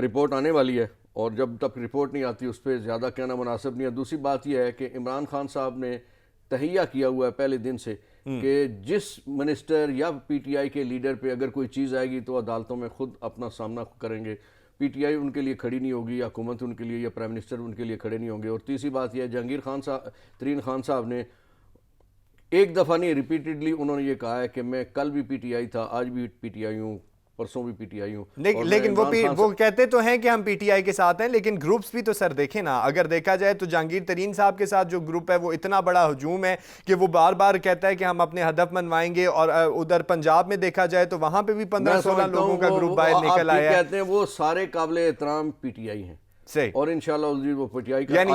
رپورٹ آنے والی ہے, اور جب تک رپورٹ نہیں آتی اس پہ زیادہ کہنا مناسب نہیں ہے. دوسری بات یہ ہے کہ عمران خان صاحب نے تہیہ کیا ہوا ہے پہلے دن سے کہ جس منسٹر یا پی ٹی آئی کے لیڈر پہ اگر کوئی چیز آئے گی تو عدالتوں میں خود اپنا سامنا کریں گے. پی ٹی آئی ان کے لیے کھڑی نہیں ہوگی, یا حکومت ان کے لیے, یا پرائم منسٹر ان کے لیے کھڑے نہیں ہوں گے. اور تیسری بات یہ ہے, جہانگیر ترین خان صاحب نے ایک دفعہ نہیں, ریپیٹڈلی انہوں نے یہ کہا ہے کہ میں کل بھی پی ٹی آئی تھا, آج بھی پی ٹی آئی ہوں, پرسوں بھی پی ٹی آئی ہوں. لیکن وہ کہتے تو ہیں کہ ہم پی ٹی آئی کے ساتھ ہیں, لیکن گروپس بھی تو سر دیکھیں نا. اگر دیکھا جائے تو جہانگیر ترین صاحب کے ساتھ جو گروپ ہے وہ اتنا بڑا ہجوم ہے کہ وہ بار بار کہتا ہے کہ ہم اپنے ہدف منوائیں گے, اور ادھر پنجاب میں دیکھا جائے تو وہاں پہ بھی 15-16 لوگوں کا گروپ باہر نکل آیا ہے. کہتے ہیں وہ سارے قابل احترام پی ٹی آئی ہیں, اور انشاءاللہ وہ پی ٹی آئی کا, یعنی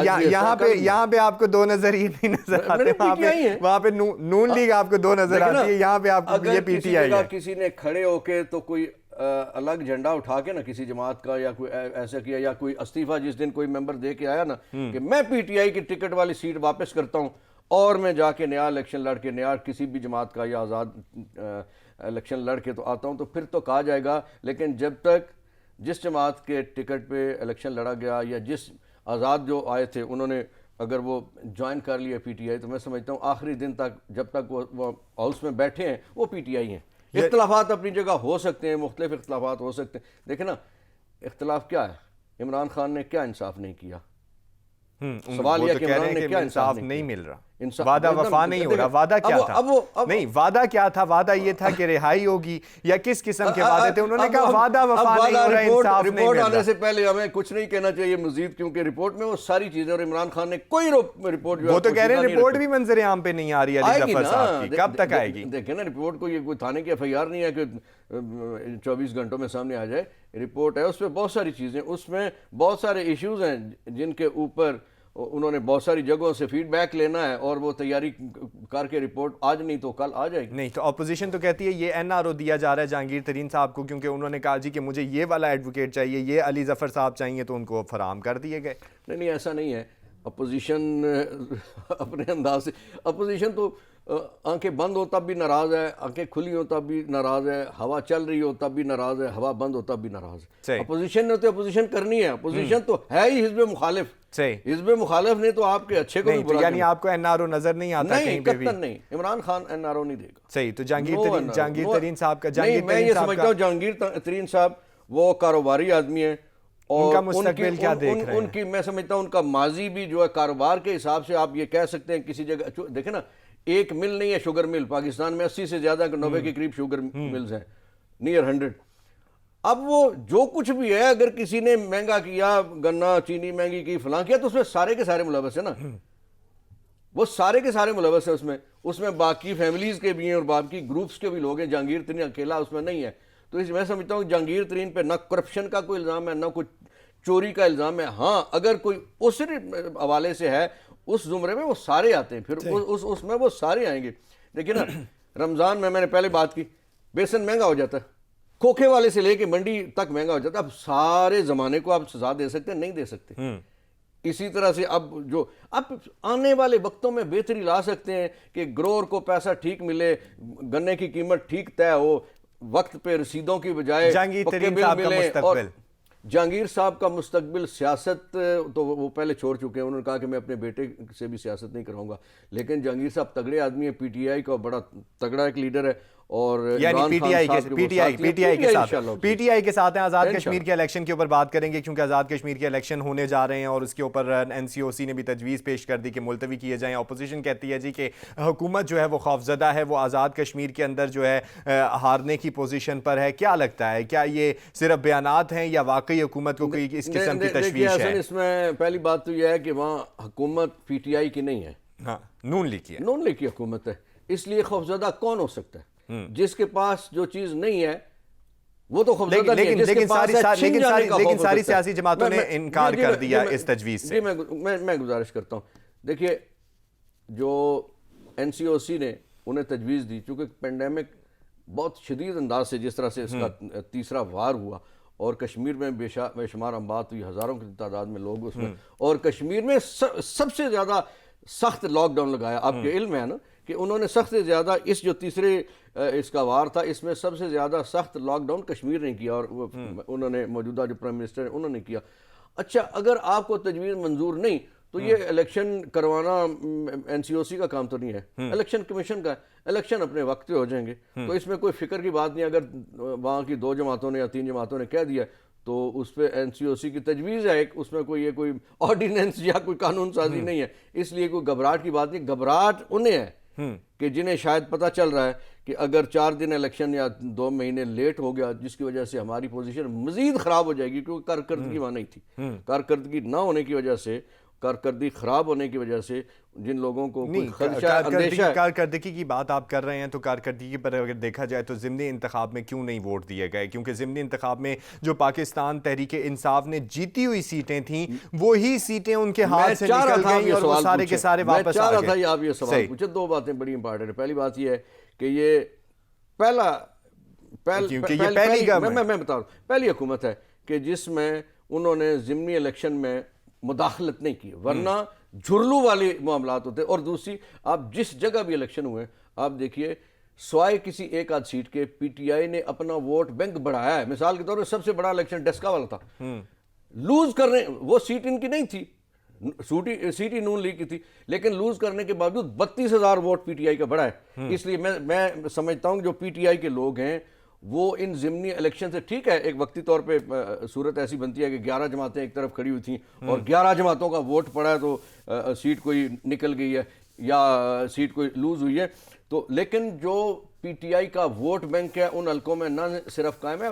یہاں پہ آپ کو دو نظریے نہیں نظر آتے, وہاں پہ نون لیگ آپ کو دو نظر آتی ہے, یہاں پہ آپ کو یہ پی ٹی آئی ہے. کسی نے کھڑے ہو کے تو کوئی الگ جھنڈا اٹھا کے نا کسی جماعت کا, یا کوئی ایسا کیا, یا کوئی استعفیٰ جس دن کوئی ممبر دے کے آیا نا کہ میں پی ٹی آئی کی ٹکٹ والی سیٹ واپس کرتا ہوں اور میں جا کے نیا الیکشن لڑ کے, نیا کسی بھی جماعت کا یا آزاد الیکشن لڑ کے تو آتا ہوں, تو پھر تو کہا جائے گا. لیکن جب تک جس جماعت کے ٹکٹ پہ الیکشن لڑا گیا, یا جس آزاد جو آئے تھے انہوں نے اگر وہ جوائن کر لیا پی ٹی آئی, تو میں سمجھتا ہوں آخری دن تک جب تک وہ ہاؤس میں بیٹھے ہیں وہ پی ٹی آئی ہیں. اختلافات اپنی جگہ ہو سکتے ہیں, مختلف اختلافات ہو سکتے ہیں. دیکھیں نا اختلاف کیا ہے, عمران خان نے کیا انصاف نہیں کیا, سوال یہ کہ عمران نے کیا انصاف نہیں مل رہا, وعدہ وفا نہیں ہو رہا. وعدہ کیا تھا؟ نہیں, وعدہ کیا تھا؟ وعدہ یہ تھا کہ رہائی ہوگی, یا کس قسم کے وعدے تھے؟ انہوں نے کہا وعدہ وفا نہیں ہو رہا, انصاف نہیں مل رہا. رپورٹ آنے سے پہلے ہمیں کچھ نہیں کہنا چاہیے مزید, کیونکہ رپورٹ میں وہ ساری چیزیں, اور عمران خان نے کوئی رپورٹ جو وہ تو کہہ رہے ہیں رپورٹ بھی منظر عام پہ نہیں آ رہی علی ظفر صاحب کی, کب تک آئے گی؟ دیکھیں نا رپورٹ کو, یہ کوئی تھانے کی ایف آئی آر نہیں ہے کہ 24 گھنٹوں میں سامنے آ جائے. رپورٹ ہے, اس پہ بہت ساری چیزیں, اس میں بہت سارے ایشوز ہیں جن کے اوپر انہوں نے بہت ساری جگہوں سے فیڈ بیک لینا ہے, اور وہ تیاری کر کے رپورٹ آج نہیں تو کل آ جائے گی. نہیں تو اپوزیشن تو کہتی ہے یہ این آر او دیا جا رہا ہے جہانگیر ترین صاحب کو, کیونکہ انہوں نے کہا جی کہ مجھے یہ والا ایڈوکیٹ چاہیے, یہ علی ظفر صاحب چاہیے, تو ان کو فراہم کر دیے گئے. نہیں ایسا نہیں ہے. اپوزیشن اپنے انداز سے, اپوزیشن تو آنکھیں بند ہو تب بھی ناراض ہے, آنکھیں کھلی ہو تب بھی ناراض ہے, ہوا چل رہی ہو تب بھی ناراض ہے, ہوا بند ہو تب بھی ناراض ہے. اپوزیشن نے تو اپوزیشن کرنی ہے, اپوزیشن تو ہے ہی حزب مخالف. حزب مخالف نے تو آپ کے اچھے کو بھی برا, یعنی آپ کو این آر او نظر نہیں آتا کہیں پہ بھی؟ نہیں, Imran Khan N R O نہیں دے گا. صحیح. تو جہانگیر ترین صاحب کا, میں یہ سمجھتا ہوں جہانگیر ترین صاحب وہ کاروباری آدمی ہیں, ان کا مستقبل کیا دیکھ رہے ہیں؟ ان کی میں سمجھتا ہوں ان کا ماضی بھی جو ہے کاروبار کے حساب سے, آپ یہ کہہ سکتے ہیں کسی جگہ دیکھیں نا, ایک مل نہیں ہے شوگر مل پاکستان میں, 80 سے زیادہ 90 کے قریب شوگر ملز ہیں, نیئر 100. اب وہ جو کچھ بھی ہے, اگر کسی نے مہنگا کیا, گنا چینی مہنگی کی, فلاں کیا, تو اس میں سارے کے سارے ملوث ہیں نا, وہ سارے کے سارے ملوث ہیں اس میں باقی فیملیز کے بھی ہیں اور باقی گروپس کے بھی لوگ ہیں. جہانگیر ترین اکیلا اس میں نہیں ہے. تو میں سمجھتا ہوں جہانگیر ترین پہ نہ کرپشن کا کوئی الزام ہے, نہ کوئی چوری کا الزام ہے. ہاں اگر کوئی اس حوالے سے ہے, اس زمرے میں وہ سارے آتے ہیں, پھر اس میں وہ سارے آئیں گے. دیکھیں نا رمضان میں نے پہلے بات کی, بیسن مہنگا ہو جاتا ہے, کھوکھے والے سے لے کے منڈی تک مہنگا ہو جاتا ہے. اب سارے زمانے کو آپ سزا دے سکتے ہیں؟ نہیں دے سکتے. اسی طرح سے اب آنے والے وقتوں میں بہتری لا سکتے ہیں کہ گروور کو پیسہ ٹھیک ملے، گنے کی قیمت ٹھیک طے ہو، وقت پہ رسیدوں کی بجائے جہانگیر پکے ترین بل صاحب کا ملیں۔ اور مستقبل، جہانگیر صاحب کا مستقبل سیاست تو وہ پہلے چھوڑ چکے ہیں، انہوں نے کہا کہ میں اپنے بیٹے سے بھی سیاست نہیں کراؤں گا، لیکن جہانگیر صاحب تگڑے آدمی ہیں، پی ٹی آئی کا بڑا تگڑا ایک لیڈر ہے، اور یعنی عمران پی ٹی خان آئی صاحب کے وہ ساتھی ہیں، پی ٹی آئی کے ساتھ ہیں۔ آزاد انشاءاللہ کشمیر کے الیکشن کے اوپر بات کریں گے، کیونکہ آزاد کشمیر کے الیکشن ہونے جا رہے ہیں اور اس کے اوپر این سی او سی نے بھی تجویز پیش کر دی کہ ملتوی کیے جائیں۔ اپوزیشن کہتی ہے جی کہ حکومت جو ہے وہ خوفزدہ ہے، وہ آزاد کشمیر کے اندر جو ہے ہارنے کی پوزیشن پر ہے۔ کیا لگتا ہے، کیا یہ صرف بیانات ہیں یا واقعی حکومت کو کوئی اس قسم کی تشویش ہے؟ اس میں پہلی بات تو یہ ہے کہ وہاں حکومت پی ٹی آئی کی نہیں ہے، ہاں، نون لیگ کی ہے، نون لیگ کی حکومت ہے، اس لیے خوفزدہ کون ہو سکتا ہے؟ جس کے پاس جو چیز نہیں ہے وہ تو خوفزدہ نہیں ہے، جس کے پاس ہے چھن جانے کا خوف ہو لیکن ساری سکتا ہے۔ سیاسی جماعتوں نے انکار کر دیا اس تجویز سے۔ جی میں گزارش کرتا ہوں، دیکھیے جو این سی او سی نے انہیں تجویز دی، چونکہ پینڈیمک بہت شدید انداز سے جس طرح سے اس کا تیسرا وار ہوا اور کشمیر میں بے شمار اموات ہوئی، ہزاروں کی تعداد میں لوگ اس میں، اور کشمیر میں سب سے زیادہ سخت لاک ڈاؤن لگایا۔ آپ کے علم ہے نا کہ انہوں نے سخت سے زیادہ اس جو تیسرے اس کا وار تھا، اس میں سب سے زیادہ سخت لاک ڈاؤن کشمیر نے کیا، اور انہوں نے موجودہ جو پرائم منسٹر ہیں انہوں نے کیا۔ اچھا، اگر آپ کو تجویز منظور نہیں تو یہ الیکشن کروانا این سی او سی کا کام تو نہیں ہے، الیکشن کمیشن کا ہے، الیکشن اپنے وقت پہ ہو جائیں گے، تو اس میں کوئی فکر کی بات نہیں۔ اگر وہاں کی 2 جماعتوں نے یا 3 جماعتوں نے کہہ دیا تو اس پہ این سی او سی کی تجویز ہے ایک، اس میں کوئی آرڈیننس یا کوئی قانون سازی نہیں ہے، اس لیے کوئی گھبراہٹ کی بات نہیں۔ گھبراہٹ انہیں ہے کہ جنہیں شاید پتہ چل رہا ہے کہ اگر 4 دن الیکشن یا 2 مہینے لیٹ ہو گیا، جس کی وجہ سے ہماری پوزیشن مزید خراب ہو جائے گی، کیونکہ کارکردگی وہاں نہیں تھی، کارکردگی نہ ہونے کی وجہ سے، کارکردگی خراب ہونے کی وجہ سے جن لوگوں کو کوئی خدشہ اندیشہ ہے۔ کارکردگی کی بات آپ کر رہے ہیں تو کارکردگی پر اگر دیکھا جائے تو ضمنی انتخاب میں کیوں نہیں ووٹ دیے گئے؟ کیونکہ ضمنی انتخاب میں جو پاکستان تحریک انصاف نے جیتی ہوئی سیٹیں تھیں وہی سیٹیں ان کے ہاتھ سے نکل گئیں اور وہ سارے کے سارے واپس آ گئے۔ میں چاہ رہا تھا آپ یہ سوال پوچھیں، 2 باتیں بڑی امپارٹنٹ ہیں۔ پہلی بات یہ ہے کہ یہ میں بتا رہا ہوں پہلی حکومت ہے کہ جس میں انہوں نے ضمنی الیکشن میں مداخلت نہیں کی، ورنہ جھرلو والے معاملات ہوتے۔ اور دوسری، آپ جس جگہ بھی الیکشن ہوئے آپ دیکھیے، سوائے کسی ایک آدھ سیٹ کے پی ٹی آئی نے اپنا ووٹ بینک بڑھایا ہے۔ مثال کے طور پر سب سے بڑا الیکشن ڈیسکا والا تھا، لوز کرنے، وہ سیٹ ان کی نہیں تھی، سیٹ ہی نون لیگ کی تھی، لیکن لوز کرنے کے باوجود 32,000 ووٹ پی ٹی آئی کا بڑھا ہے۔ اس لیے میں سمجھتا ہوں جو پی ٹی آئی کے لوگ ہیں وہ ان ضمنی الیکشن سے، ٹھیک ہے ایک وقتی طور پہ صورت ایسی بنتی ہے کہ 11 جماعتیں ایک طرف کھڑی ہوئی تھیں اور 11 جماعتوں کا ووٹ پڑا ہے تو سیٹ کوئی نکل گئی ہے یا سیٹ کوئی لوز ہوئی ہے، تو لیکن جو پی ٹی آئی کا ووٹ بینک ہے ان حلقوں میں نہ صرف قائم ہے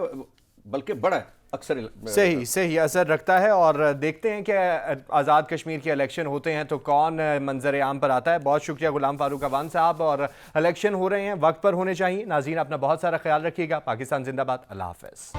بلکہ بڑا ہے، اکثر صحیح اثر رکھتا ہے۔ اور دیکھتے ہیں کہ آزاد کشمیر کے الیکشن ہوتے ہیں تو کون منظر عام پر آتا ہے۔ بہت شکریہ غلام فاروق اوان صاحب، اور الیکشن ہو رہے ہیں، وقت پر ہونے چاہیے۔ ناظرین اپنا بہت سارا خیال رکھیے گا۔ پاکستان زندہ باد، اللہ حافظ۔